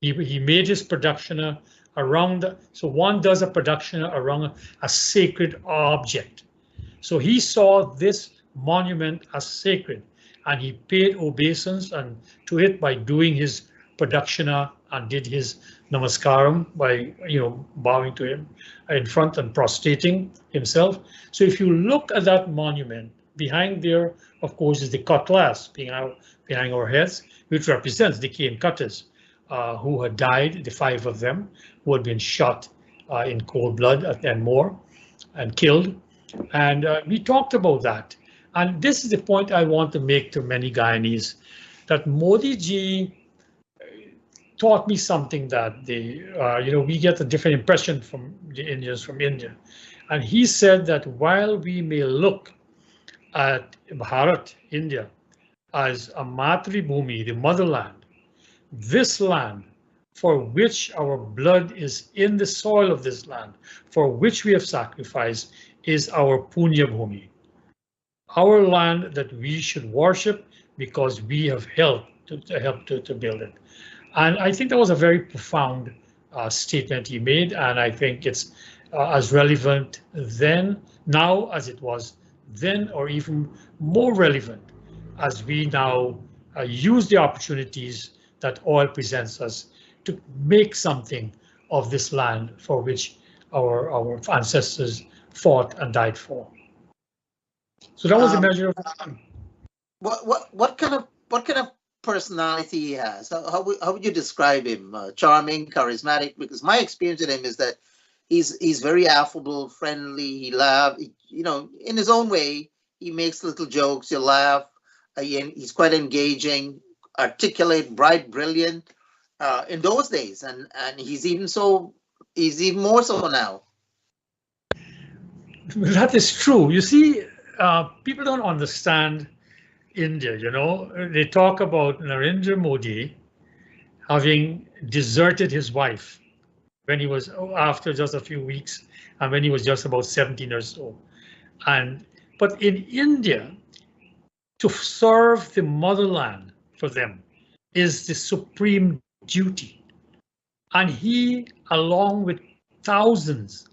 [SPEAKER 4] He made his pradakshina around, so one does a pradakshina around a sacred object. So he saw this monument as sacred and he paid obeisance and to it by doing his pradakshina and did his namaskaram by bowing to him in front and prostrating himself. So if you look at that monument, behind there, of course, is the cutlass behind our heads, which represents the cane cutters who had died, the 5 of them, who had been shot in cold blood at Enmore and killed. And we talked about that. And this is the point I want to make to many Guyanese, that Modi ji taught me something that we get a different impression from the Indians from India. And he said that while we may look at Bharat, India, as a Matri Bhumi, the motherland, this land for which our blood is in the soil of this land, for which we have sacrificed, is our Punya Bhumi, our land that we should worship because we have helped to build it. And I think that was a very profound statement he made, and I think it's as relevant now as it was then, or even more relevant as we now use the opportunities that oil presents us to make something of this land for which our ancestors fought and died for. So that was a measure of time.
[SPEAKER 3] What kind of personality he has? How would you describe him? Charming, charismatic? Because my experience with him is that he's very affable, friendly. He laughs, in his own way. He makes little jokes. You laugh. He's quite engaging, articulate, bright, brilliant in those days, and he's even more so now.
[SPEAKER 4] That is true. You see, people don't understand India. They talk about Narendra Modi having deserted his wife when he was after just a few weeks and when he was just about 17 or so. But in India, to serve the motherland for them is the supreme duty. And he, along with thousands,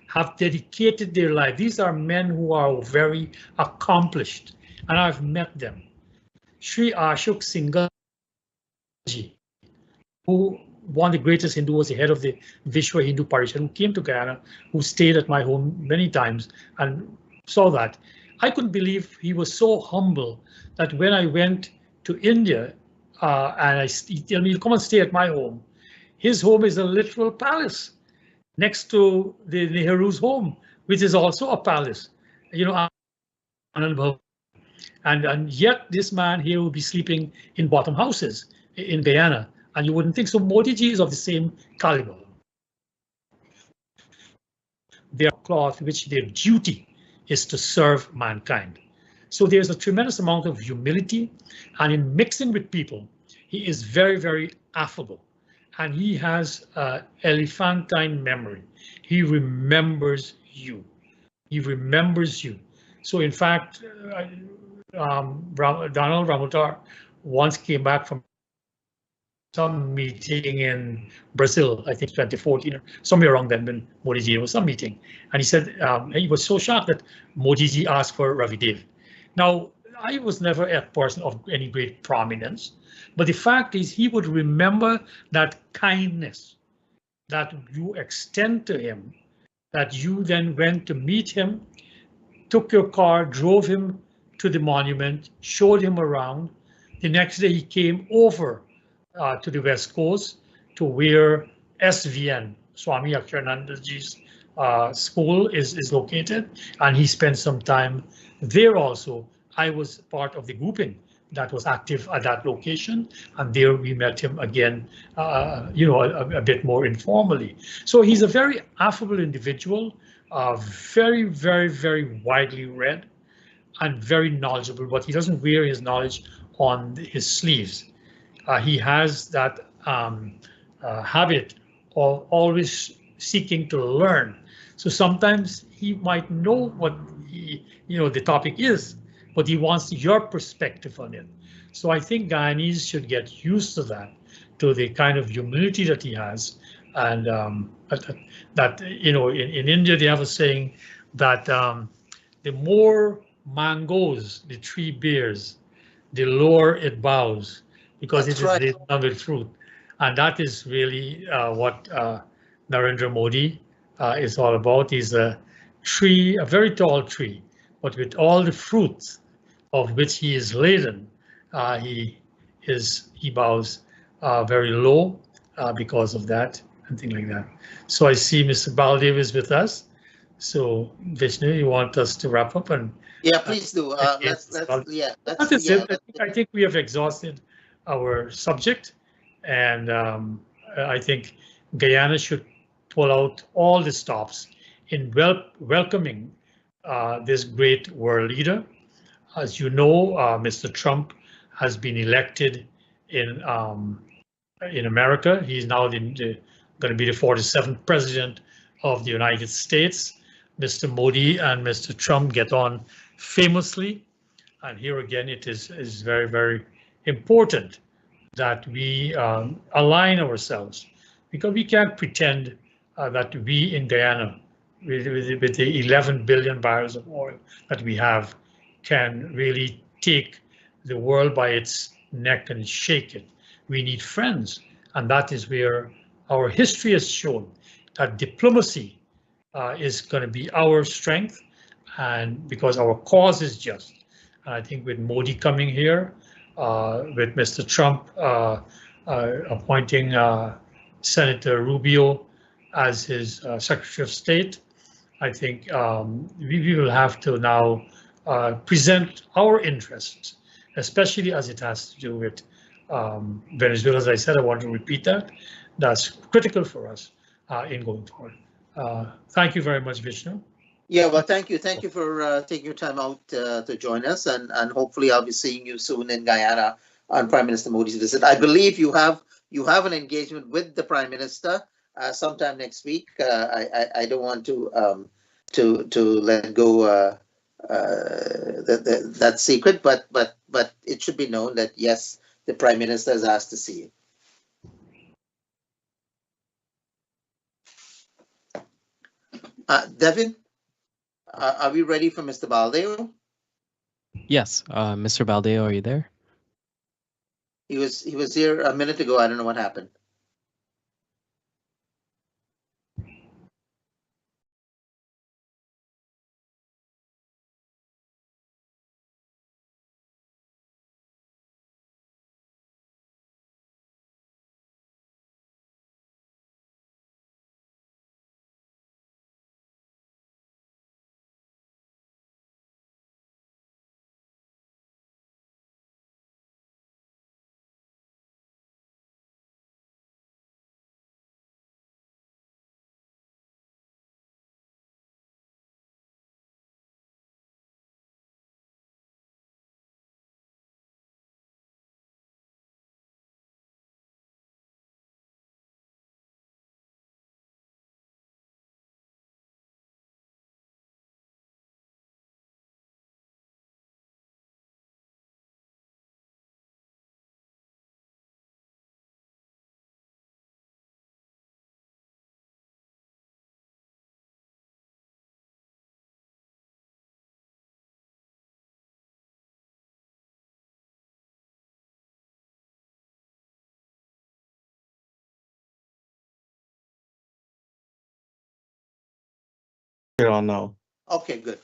[SPEAKER 4] have dedicated their life. These are men who are very accomplished, and I've met them. Sri Ashok Singhji, who one of the greatest Hindu, was the head of the Vishwa Hindu Parishad, who came to Guyana, who stayed at my home many times and saw that. I couldn't believe he was so humble that when I went to India and he told me, come and stay at my home. His home is a literal palace next to the Nehru's home, which is also a palace, and yet this man here will be sleeping in bottom houses in Guyana, and you wouldn't think so. Modi ji is of the same caliber. Their cloth, which their duty is to serve mankind. So there's a tremendous amount of humility, and in mixing with people, he is very, very affable, and he has elephantine memory. He remembers you. He remembers you. So in fact, Donald Ramotar once came back from some meeting in Brazil, I think 2014 or somewhere around then, when Modi ji was some meeting, and he said he was so shocked that Modi ji asked for Ravi Dev. Now, I was never a person of any great prominence, but the fact is he would remember that kindness that you extend to him, that you then went to meet him, took your car, drove him to the monument, showed him around. The next day he came over to the West Coast to where SVN, Swami Aksharanandaji's school is located, and he spent some time there also. I was part of the grouping that was active at that location, and there we met him again, a bit more informally. So he's a very affable individual, very, very, very widely read and very knowledgeable, but he doesn't wear his knowledge on his sleeves. He has that habit of always seeking to learn. So sometimes he might know what the topic is, but he wants your perspective on it. So I think Guyanese should get used to that, to the kind of humility that he has. And that in India, they have a saying that the more mangoes the tree bears, the lower it bows, because
[SPEAKER 3] That's
[SPEAKER 4] it is
[SPEAKER 3] right.
[SPEAKER 4] laden with fruit. And that is really what Narendra Modi is all about. He's a tree, a very tall tree, but with all the fruits of which he is laden, he bows very low because of that and things like that. So I see Mr. Baldev is with us. So Vishnu, you want us to wrap up? And
[SPEAKER 3] Yeah, please do.
[SPEAKER 4] that is it. I think we have exhausted our subject, and I think Guyana should pull out all the stops in welcoming this great world leader. As you know, Mr. Trump has been elected in America. He's now going to be the 47th president of the United States. Mr. Modi and Mr. Trump get on famously, and here again it is very, very important that we align ourselves, because we can't pretend that we in Guyana, with the 11 billion barrels of oil that we have, can really take the world by its neck and shake it. We need friends, and that is where our history has shown that diplomacy is going to be our strength, and because our cause is just. And I think with Modi coming here, with Mr. Trump appointing Senator Rubio as his Secretary of State, I think we will have to now present our interests, especially as it has to do with Venezuela. As I said, I want to repeat that. That's critical for us in going forward. Thank you very much, Vishnu.
[SPEAKER 3] Yeah, well, thank you. Thank you for taking your time out to join us, and hopefully I'll be seeing you soon in Guyana on Prime Minister Modi's visit. I believe you have an engagement with the Prime Minister sometime next week. I don't want to let go that secret, but it should be known that yes, the Prime Minister is asked to see you. Devin, are we ready for Mr. Baldeo?
[SPEAKER 5] Yes, Mr. Baldeo, are you there?
[SPEAKER 3] He was here a minute ago. I don't know what happened.
[SPEAKER 6] You're on now.
[SPEAKER 3] Okay, good.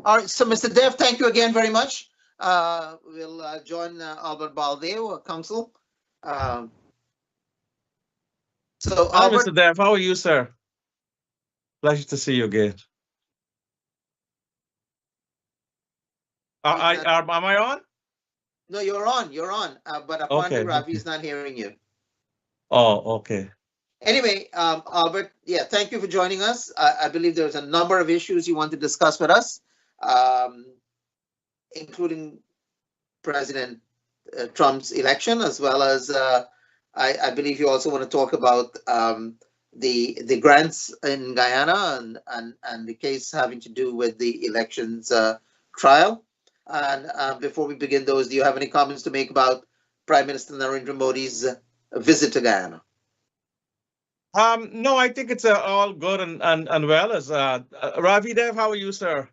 [SPEAKER 3] All right, so Mr. Dev, thank you again very much. We'll join Albert Baldeo, counsel. So
[SPEAKER 6] Hi,
[SPEAKER 3] Albert,
[SPEAKER 6] Mr. Dev. How are you, sir? Pleasure to see you again. Am I on?
[SPEAKER 3] no, you're on, but apparently
[SPEAKER 6] Okay.
[SPEAKER 3] Ravi is not hearing you.
[SPEAKER 6] Oh, okay.
[SPEAKER 3] Anyway, Albert, yeah, thank you for joining us. I believe there's a number of issues you want to discuss with us, including President Trump's election, as well as I believe you also want to talk about the grants in Guyana and the case having to do with the elections trial. And before we begin those, do you have any comments to make about Prime Minister Narendra Modi's visit to Guyana?
[SPEAKER 6] No, I think it's all good and well. As Ravi Dev, how are you, sir?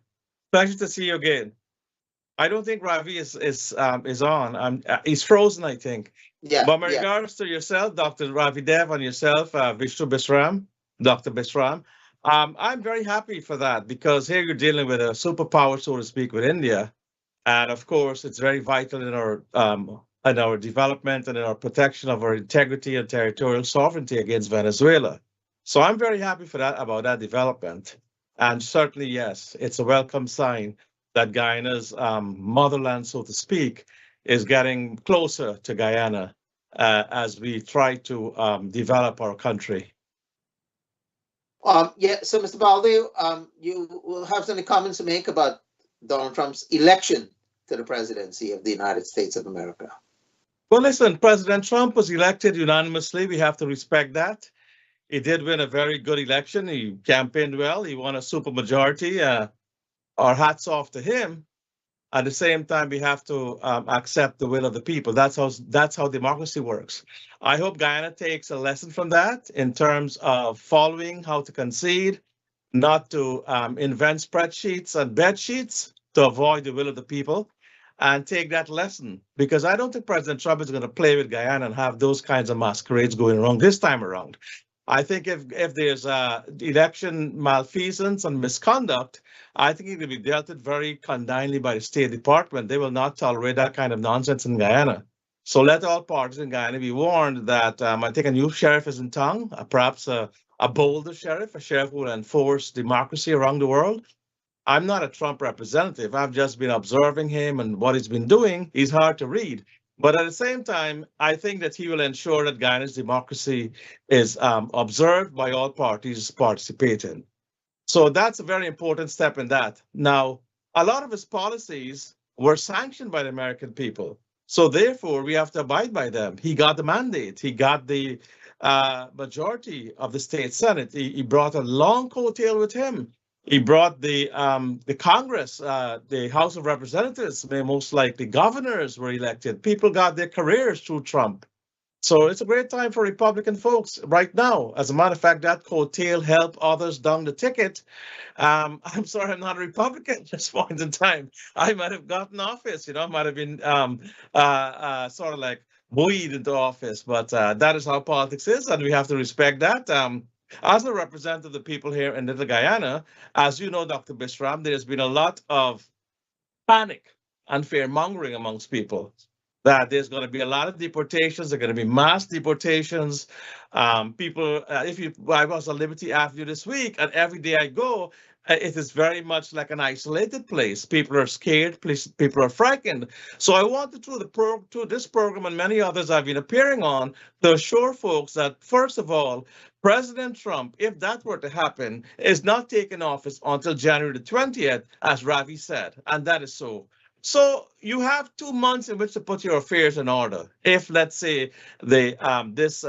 [SPEAKER 6] Pleasure to see you again. I don't think Ravi is on. He's frozen, I think.
[SPEAKER 3] Yeah.
[SPEAKER 6] But in regards to yourself, Dr. Ravi Dev, and yourself, Vishnu Bisram, Dr. Bisram, I'm very happy for that, because here you're dealing with a superpower, so to speak, with India, and of course, it's very vital in our development and in our protection of our integrity and territorial sovereignty against Venezuela. So I'm very happy for that, about that development. And certainly, yes, it's a welcome sign that Guyana's motherland, so to speak, is getting closer to Guyana as we try to develop our country.
[SPEAKER 3] Yeah, so Mr. Baldeo, you will have any comments to make about Donald Trump's election to the presidency of the United States of America?
[SPEAKER 6] Well, listen, President Trump was elected unanimously. We have to respect that. He did win a very good election. He campaigned well. He won a supermajority. Our hats off to him. At the same time, we have to accept the will of the people. That's how democracy works. I hope Guyana takes a lesson from that in terms of following how to concede, not to invent spreadsheets and bed sheets to avoid the will of the people, and take that lesson. Because I don't think President Trump is going to play with Guyana and have those kinds of masquerades going wrong this time around. I think if there's election malfeasance and misconduct, I think it will be dealt with very condignly by the State Department. They will not tolerate that kind of nonsense in Guyana. So let all parties in Guyana be warned that I think a new sheriff is in town, perhaps a bolder sheriff, a sheriff who will enforce democracy around the world. I'm not a Trump representative. I've just been observing him and what he's been doing. He's hard to read. But at the same time, I think that he will ensure that Guyana's democracy is observed by all parties participating. So that's a very important step in that. Now, a lot of his policies were sanctioned by the American people. So therefore, we have to abide by them. He got the mandate. He got the majority of the state Senate. He brought a long coattail with him. He brought the Congress, the House of Representatives, most likely governors were elected. People got their careers through Trump. So it's a great time for Republican folks right now. As a matter of fact, that coattail helped others down the ticket. I'm sorry, I'm not a Republican at this point in time. I might have gotten office, might have been sort of like buoyed into office, but that is how politics is, and we have to respect that. As a representative of the people here in Little Guyana, as you know, Dr. Bisram, there's been a lot of panic and fear-mongering amongst people that there's going to be a lot of deportations. There are going to be mass deportations. People, I was on Liberty Avenue this week, and every day I go, it is very much like an isolated place. People are scared. People are frightened. So I wanted through this program and many others I've been appearing on to assure folks that, first of all, President Trump, if that were to happen, is not taking office until January the 20th, as Ravi said, and that is so. So you have 2 months in which to put your affairs in order. If, let's say, this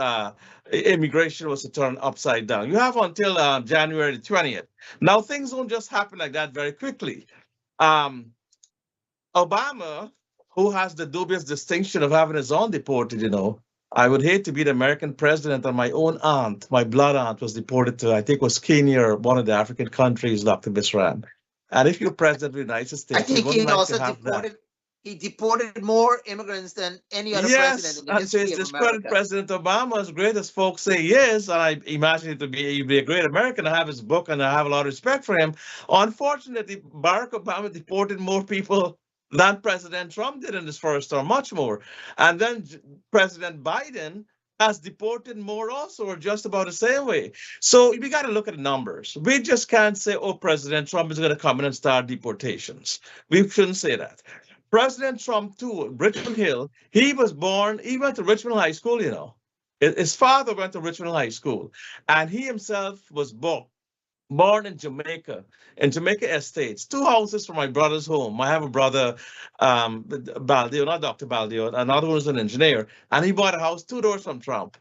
[SPEAKER 6] immigration was to turn upside down, you have until January the 20th. Now, things don't just happen like that very quickly. Obama, who has the dubious distinction of having his own deported, I would hate to be the American president, and my own aunt, my blood aunt, was deported to, I think, was Kenya or one of the African countries, Dr. Bisram. And if you're president of the United States,
[SPEAKER 3] I think he also deported. he deported more immigrants than any other president
[SPEAKER 6] Yes,
[SPEAKER 3] in the
[SPEAKER 6] and to his
[SPEAKER 3] history of
[SPEAKER 6] discredit,
[SPEAKER 3] America.
[SPEAKER 6] President Obama, as great as folks say he is, and I imagine it to be he'd be a great American. I have his book and I have a lot of respect for him. Unfortunately, Barack Obama deported more people than President Trump did in his first term, much more. And then President Biden has deported more also, or just about the same way. So we got to look at the numbers. We just can't say, oh, President Trump is going to come in and start deportations. We shouldn't say that. President Trump, too, Richmond Hill, he was born, he went to Richmond High School, you know. His father went to Richmond High School, and he himself was born in Jamaica Estates, 2 houses from my brother's home. I have a brother, Baldeo, not Dr. Baldeo, another one was an engineer, and he bought a house 2 doors from Trump.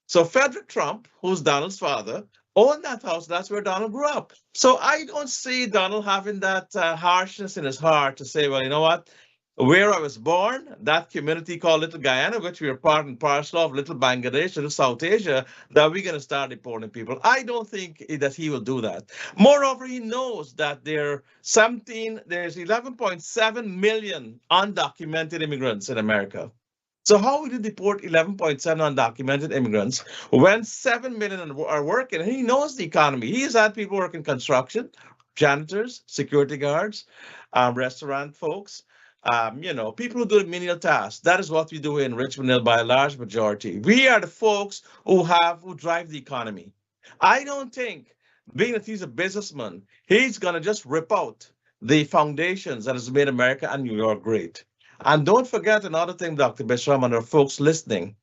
[SPEAKER 6] So Frederick Trump, who's Donald's father, owned that house. That's where Donald grew up. So I don't see Donald having that harshness in his heart to say, well, you know what? Where I was born, that community called Little Guyana, which we are part and parcel of, Little Bangladesh, Little South Asia, that we're going to start deporting people. I don't think that he will do that. Moreover, he knows that there's 11.7 million undocumented immigrants in America. So how would you deport 11.7 undocumented immigrants when 7 million are working? And he knows the economy. He's had people working construction, janitors, security guards, restaurant folks. People who do the menial tasks. That is what we do in Richmond Hill by a large majority. We are the folks who drive the economy. I don't think, being that he's a businessman, he's going to just rip out the foundations that has made America and New York great. And don't forget another thing, Dr. Bishram, and our folks listening.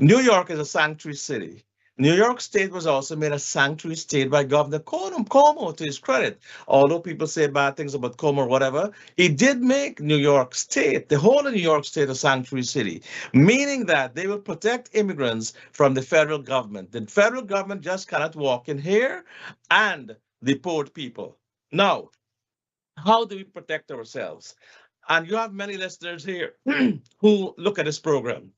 [SPEAKER 6] New York is a sanctuary city. New York State was also made a sanctuary state by Governor Cuomo, to his credit. Although people say bad things about Cuomo or whatever, he did make New York State, the whole of New York State, a sanctuary city, meaning that they will protect immigrants from the federal government. The federal government just cannot walk in here and deport people. Now, how do we protect ourselves? And you have many listeners here who look at this program.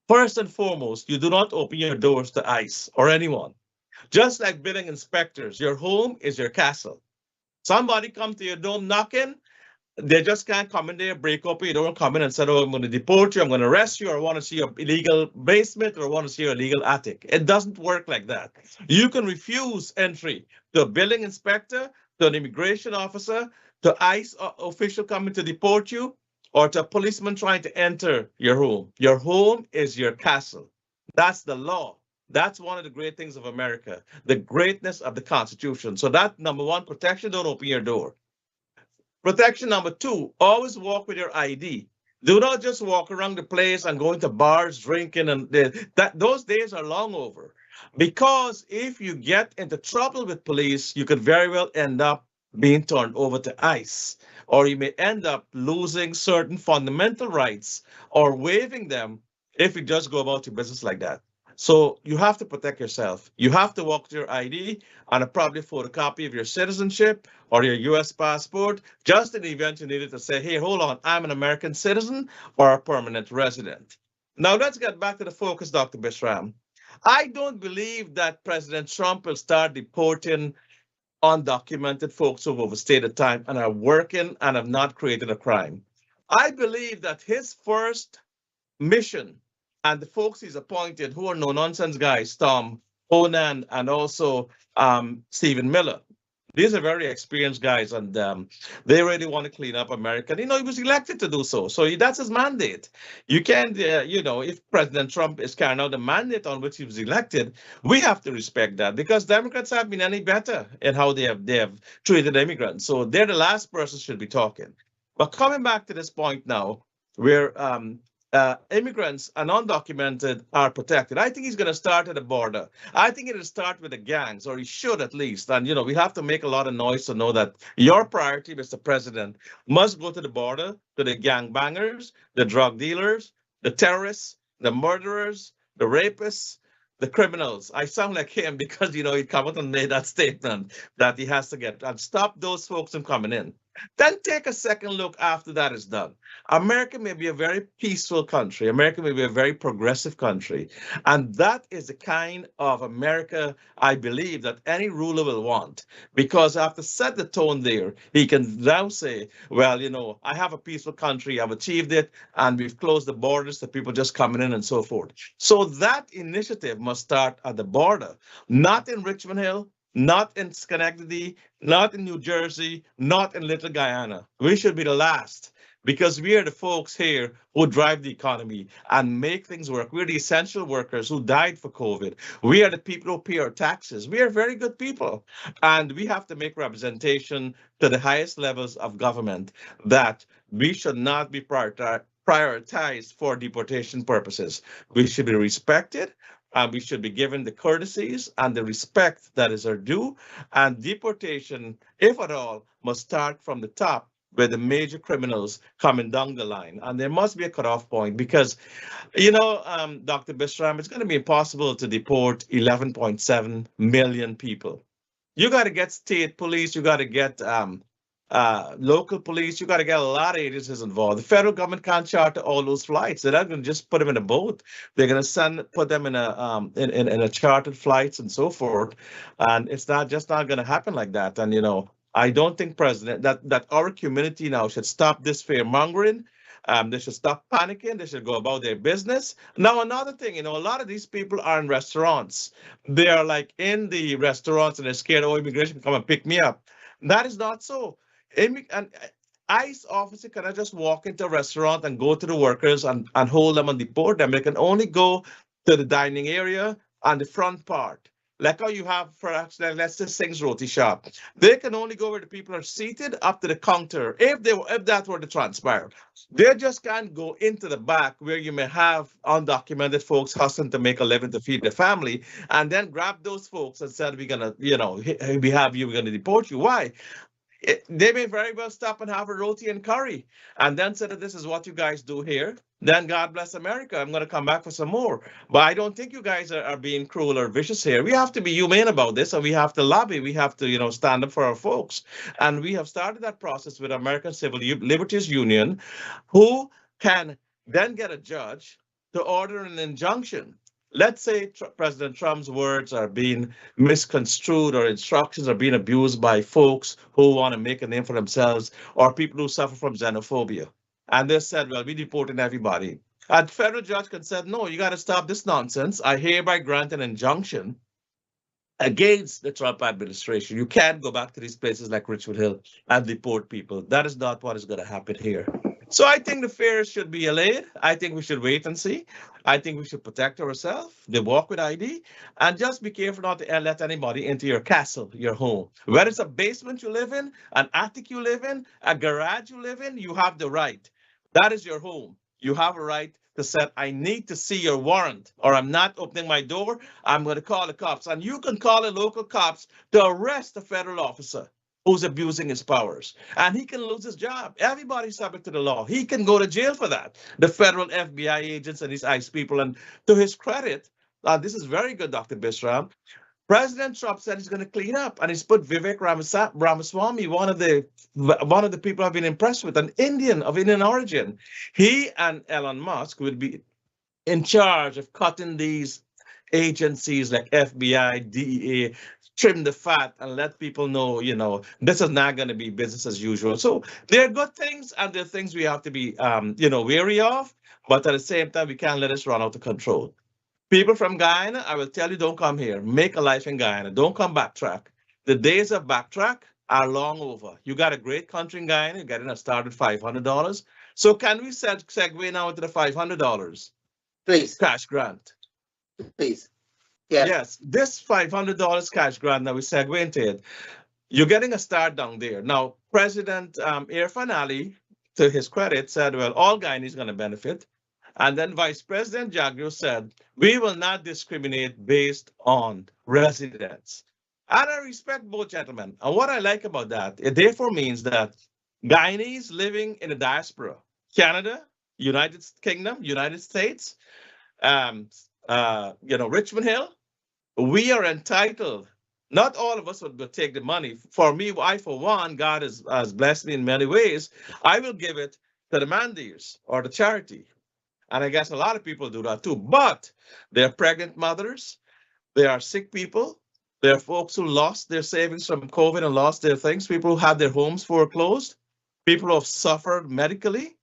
[SPEAKER 6] First and foremost, you do not open your doors to ICE or anyone. Just like building inspectors, your home is your castle. Somebody come to your dome knocking, they just can't come in there, break open. You don't come in and say, oh, I'm going to deport you, I'm going to arrest you, or I want to see your illegal basement, or I want to see your illegal attic. It doesn't work like that. You can refuse entry to a building inspector, to an immigration officer, to ICE official coming to deport you, or to a policeman trying to enter your home. Your home is your castle. That's the law. That's one of the great things of America, the greatness of the Constitution. So that, number one, protection, don't open your door. Protection number 2, always walk with your ID. Do not just walk around the place and go into bars, drinking, and those days are long over. Because if you get into trouble with police, you could very well end up being turned over to ICE, or you may end up losing certain fundamental rights or waiving them if you just go about your business like that. So you have to protect yourself. You have to walk with your ID and probably a photocopy of your citizenship or your US passport, just in the event you needed to say, hey, hold on, I'm an American citizen or a permanent resident. Now let's get back to the focus, Dr. Bishram. I don't believe that President Trump will start deporting undocumented folks who've overstayed time and are working and have not created a crime. I believe that his first mission, and the folks he's appointed, who are no-nonsense guys, Tom Honan and also Stephen Miller, these are very experienced guys, and they really want to clean up America. He was elected to do so. So that's his mandate. You can't, if President Trump is carrying out the mandate on which he was elected, we have to respect that, because Democrats haven't been any better in how they have treated immigrants. So they're the last person should be talking. But coming back to this point now, where immigrants and undocumented are protected. I think he's going to start at the border. I think it'll start with the gangs, or he should at least. And, we have to make a lot of noise to know that your priority, Mr. President, must go to the border, to the gangbangers, the drug dealers, the terrorists, the murderers, the rapists, the criminals. I sound like him because, he come out and made that statement that he has to get and stop those folks from coming in. Then take a second look after that is done. America may be a very peaceful country. America may be a very progressive country. And that is the kind of America I believe that any ruler will want. Because after set the tone there, he can now say, well, you know, I have a peaceful country, I've achieved it, and we've closed the borders to people just coming in and so forth. So that initiative must start at the border, not in Richmond Hill, not in Schenectady, not in New Jersey, not in Little Guyana. We should be the last because we are the folks here who drive the economy and make things work. We're the essential workers who died for COVID. We are the people who pay our taxes. We are very good people. And we have to make representation to the highest levels of government that we should not be prioritized for deportation purposes. We should be respected. We should be given the courtesies and the respect that is our due. And deportation, if at all, must start from the top where the major criminals coming down the line. And there must be a cutoff point because, you know, Dr. Bishram, it's going to be impossible to deport 11.7 million people. You got to get state police, you got to get local police, you got to get a lot of agencies involved. The federal government can't charter all those flights. They're not going to just put them in a boat. They're going to put them in a chartered flights and so forth. And it's not going to happen like that. And, you know, I don't think that our community now should stop this fear mongering. They should stop panicking. They should go about their business. Now, another thing, you know, a lot of these people are in restaurants. They are like in the restaurants and they're scared, oh, immigration can come and pick me up. That is not so. And ICE officer cannot just walk into a restaurant and go to the workers and hold them and deport them. They can only go to the dining area and the front part. Like how you have, perhaps, let's just Sing's Roti Shop. They can only go where the people are seated up to the counter, if that were to transpire. They just can't go into the back where you may have undocumented folks hustling to make a living to feed their family, and then grab those folks and said, we're gonna, you know, we're gonna deport you. Why? They may very well stop and have a roti and curry and then say that this is what you guys do here. Then God bless America. I'm going to come back for some more. But I don't think you guys are being cruel or vicious here. We have to be humane about this and we have to lobby. We have to, you know, stand up for our folks. And we have started that process with American Civil Liberties Union, who can then get a judge to order an injunction. Let's say President Trump's words are being misconstrued or instructions are being abused by folks who want to make a name for themselves or people who suffer from xenophobia. And they said, well, we're deporting everybody. A federal judge can say, no, you got to stop this nonsense. I hereby grant an injunction against the Trump administration. You can't go back to these places like Richmond Hill and deport people. That is not what is going to happen here. So I think the fears should be allayed. I think we should wait and see. I think we should protect ourselves. They walk with ID and just be careful not to let anybody into your castle, your home. Whether it's a basement you live in, an attic you live in, a garage you live in, you have the right. That is your home. You have a right to say, I need to see your warrant or I'm not opening my door. I'm going to call the cops. And you can call the local cops to arrest a federal officer who's abusing his powers, and he can lose his job. Everybody's subject to the law. He can go to jail for that. The federal FBI agents and these ICE people, and to his credit, this is very good, Dr. Bishram. President Trump said he's going to clean up, and he's put Vivek Ramaswamy, one of the people I've been impressed with, an Indian of Indian origin. He and Elon Musk would be in charge of cutting these agencies like FBI, DEA, trim the fat and let people know, you know, this is not going to be business as usual. So there are good things and there are things we have to be, you know, wary of. But at the same time, we can't let us run out of control. People from Guyana, I will tell you, don't come here. Make a life in Guyana. Don't come backtrack. The days of backtrack are long over. You got a great country in Guyana. You're getting a start at $500. So can we segue now into the $500?
[SPEAKER 3] Please.
[SPEAKER 6] Cash grant.
[SPEAKER 3] Please. Yes.
[SPEAKER 6] Yes, this $500 cash grant that we segue into it, you're getting a start down there. Now, President Irfan Ali, to his credit, said, well, all Guyanese are going to benefit. And then Vice President Jagyo said, we will not discriminate based on residence. And I respect both gentlemen. And what I like about that, it therefore means that Guyanese living in the diaspora, Canada, United Kingdom, United States, you know, Richmond Hill, we are entitled Not all of us would take the money. For me, I, for one, God has blessed me in many ways. I will give it to the mandates or the charity. And I guess a lot of people do that too. But they're pregnant mothers, they are sick people, there are folks who lost their savings from COVID and lost their things, people who had their homes foreclosed, people who have suffered medically,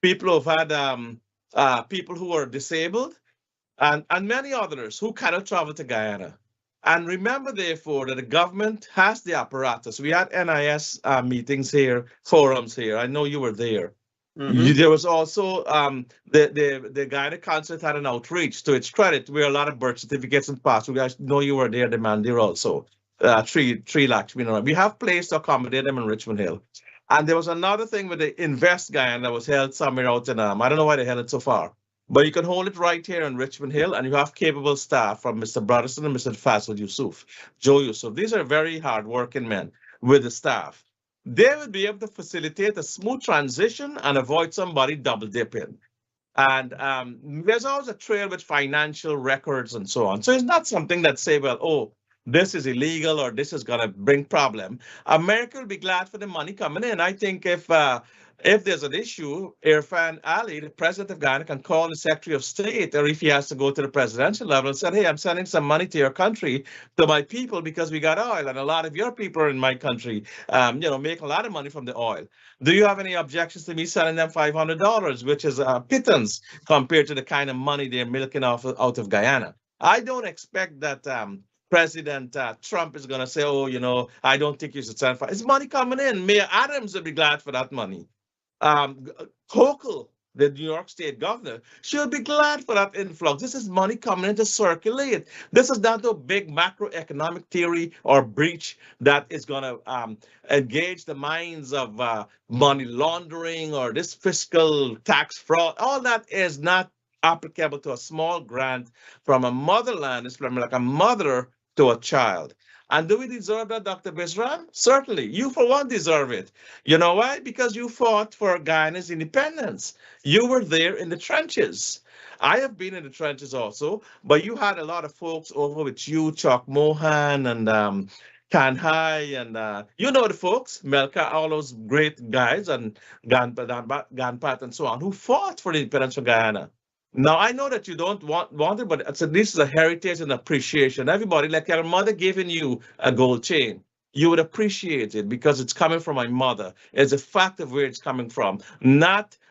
[SPEAKER 6] people who have had people who are disabled, and many others who cannot travel to Guyana. And remember, therefore, that the government has the apparatus. We had NIS meetings here, forums here. I know you were there. There was also the Guyana Consulate had an outreach, to its credit, where a lot of birth certificates and passports. I know you were there, the man there also. 3 lakhs. We have place to accommodate them in Richmond Hill. And there was another thing with the Invest Guyana that was held somewhere out in, I don't know why they held it so far. But you can hold it right here in Richmond Hill, and you have capable staff from Mr. Broderson and Mr. Faisal Yusuf, Joe Yusuf. These are very hardworking men with the staff. They would be able to facilitate a smooth transition and avoid somebody double dipping. And there's always a trail with financial records and so on. So it's not something that say, well, oh, this is illegal or this is going to bring problem. America will be glad for the money coming in. I think if there's an issue, Irfan Ali, the president of Ghana, can call the Secretary of State, or if he has to go to the presidential level and say, hey, I'm sending some money to your country, to my people, because we got oil, and a lot of your people are in my country, make a lot of money from the oil. Do you have any objections to me sending them $500, which is a pittance compared to the kind of money they're milking out of Guyana? I don't expect that President Trump is going to say, oh, I don't think you should send it's money coming in. Mayor Adams would be glad for that money. Hochul, the New York State governor, should be glad for that influx. This is money coming in to circulate. This is not a big macroeconomic theory or breach that is going to engage the minds of money laundering or this fiscal tax fraud. All that is not applicable to a small grant from a motherland. It's from like a mother to a child. And do we deserve that, Dr. Bisram? Certainly. You, for one, deserve it. You know why? Because you fought for Guyana's independence. You were there in the trenches. I have been in the trenches also, but you had a lot of folks over with you, Chuck Mohan and Kanhai, and the folks, Melka, all those great guys, and Ganpat and so on, who fought for the independence of Guyana. Now, I know that you don't want it, but this is a heritage and appreciation. Everybody, like your mother giving you a gold chain, you would appreciate it because it's coming from my mother. It's a fact of where it's coming from. And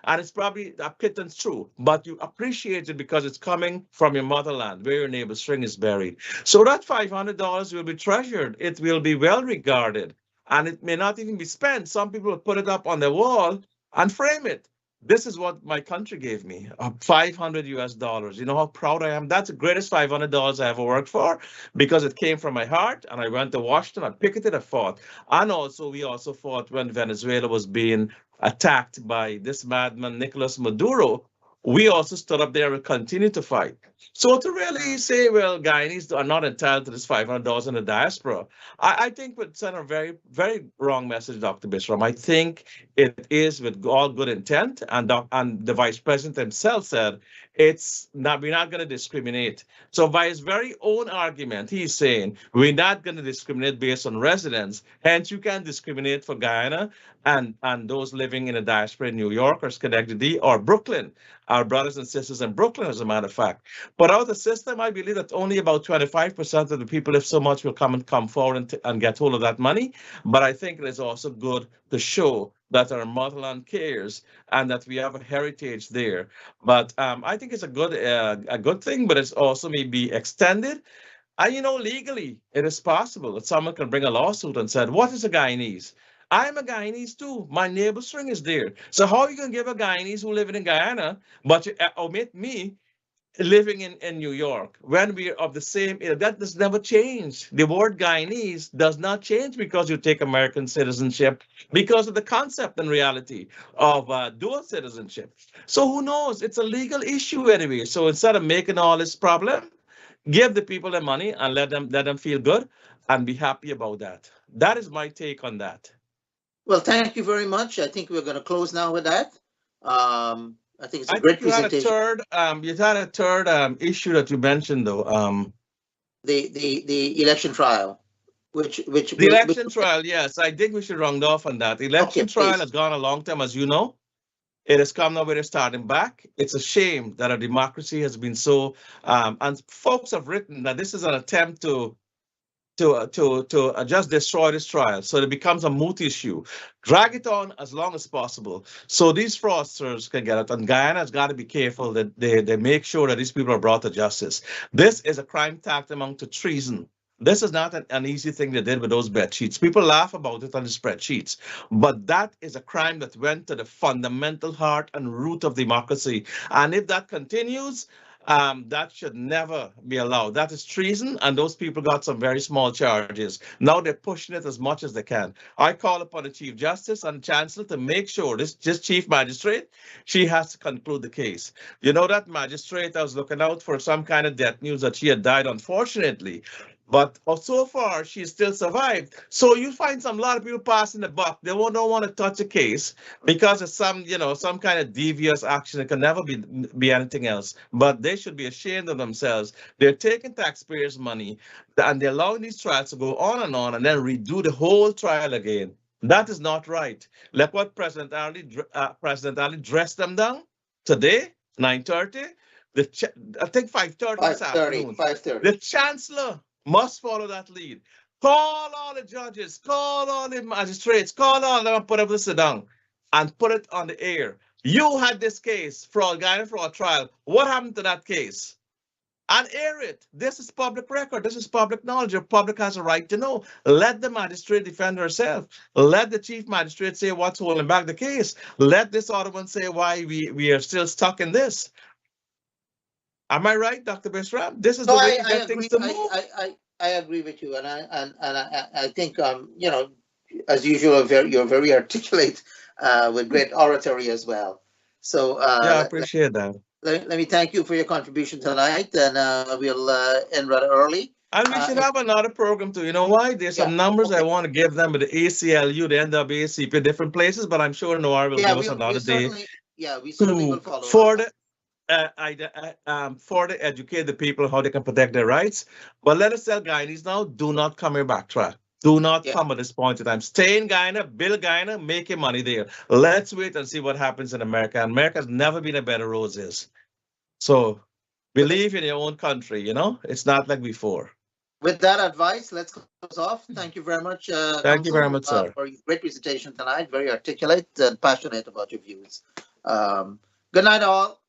[SPEAKER 6] it's probably a pittance true, but you appreciate it because it's coming from your motherland, where your neighbor's string is buried. So that $500 will be treasured. It will be well regarded, and it may not even be spent. Some people will put it up on the wall and frame it. This is what my country gave me, $500 US. You know how proud I am? That's the greatest $500 I ever worked for because it came from my heart. And I went to Washington, I picketed, I fought. And we also fought when Venezuela was being attacked by this madman, Nicolas Maduro. We also stood up there and continued to fight. So to really say, well, Guyanese are not entitled to this $500 in the diaspora, I think would send a very, very wrong message, Dr. Bisram. I think it is with all good intent, and the vice president himself said we're not going to discriminate. So by his very own argument, he's saying we're not going to discriminate based on residence. Hence, you can discriminate for Guyana and those living in a diaspora in New York or Schenectady or Brooklyn. Our brothers and sisters in Brooklyn, as a matter of fact. But out of the system, I believe that only about 25% of the people, if so much, will come forward and get hold of that money. But I think it is also good to show that our motherland cares and that we have a heritage there. But I think it's a good thing, but it's also maybe extended. And legally, it is possible that someone can bring a lawsuit and said, what is a Guyanese? I'm a Guyanese too. My neighbor string is there. So how are you going to give a Guyanese who live in Guyana, but you omit me living in New York when we're of the same? That does never change. The word Guyanese does not change because you take American citizenship, because of the concept and reality of dual citizenship. So who knows? It's a legal issue anyway. So instead of making all this problem, give the people the money and let them feel good and be happy about that. That is my take on that.
[SPEAKER 3] Well, thank you very much. I think we're going to close now with that. I think it's a great presentation.
[SPEAKER 6] You had a third issue that you mentioned, though.
[SPEAKER 3] The election trial.
[SPEAKER 6] The election trial, yes, I think we should round off on that. The election trial
[SPEAKER 3] please.
[SPEAKER 6] has gone a long time, as you know. It has come now where they're starting back. It's a shame that our democracy has been so, and folks have written that this is an attempt to just destroy this trial, so it becomes a moot issue. Drag it on as long as possible, so these fraudsters can get it. And Guyana has got to be careful that they make sure that these people are brought to justice. This is a crime tantamount to treason. This is not an easy thing they did with those bed sheets. People laugh about it on the spreadsheets, but that is a crime that went to the fundamental heart and root of democracy. And if that continues, that should never be allowed. That is treason, and those people got some very small charges. Now they're pushing it as much as they can. I call upon the Chief Justice and Chancellor to make sure this Chief Magistrate, she has to conclude the case. You know, that magistrate, I was looking out for some kind of death news that she had died, unfortunately. But so far, she still survived. So you find a lot of people passing the buck. They don't want to touch a case because of some kind of devious action. It can never be anything else. But they should be ashamed of themselves. They're taking taxpayers' money and they're allowing these trials to go on and then redo the whole trial again. That is not right. Like what President Ali dressed them down today, 9:30. I think 5:30 this afternoon.
[SPEAKER 3] 5:30.
[SPEAKER 6] The Chancellor must follow that lead. Call all the judges, call all the magistrates, call all of them and put them to sit down and put it on the air. You had this case, Guyana fraud trial. What happened to that case? And air it. This is public record. This is public knowledge. The public has a right to know. Let the magistrate defend herself. Let the chief magistrate say what's holding back the case. Let this other one say why we are still stuck in this. Am I right, Dr. Bisram? This is the way to get things to move.
[SPEAKER 3] I agree with you, and I think as usual, you're very articulate with great oratory as well. So
[SPEAKER 6] yeah, I appreciate that.
[SPEAKER 3] Let me thank you for your contribution tonight, and we'll end rather early.
[SPEAKER 6] And we should have another program too. You know why? There's some numbers I want to give them with the ACLU, the NAACP, different places, but I'm sure Noir will give us another day.
[SPEAKER 3] We certainly will follow
[SPEAKER 6] for to educate the people how they can protect their rights. But let us tell Guyanese now, do not come here backtrack. Do not come at this point in time. Stay in Guyana, build Guyana, make your money there. Let's wait and see what happens in America. And America's never been a bed of roses. So believe in your own country, it's not like before.
[SPEAKER 3] With that advice, let's close off. Thank you very much.
[SPEAKER 6] Thank you very much, sir.
[SPEAKER 3] For your great presentation tonight. Very articulate and passionate about your views. Good night, all.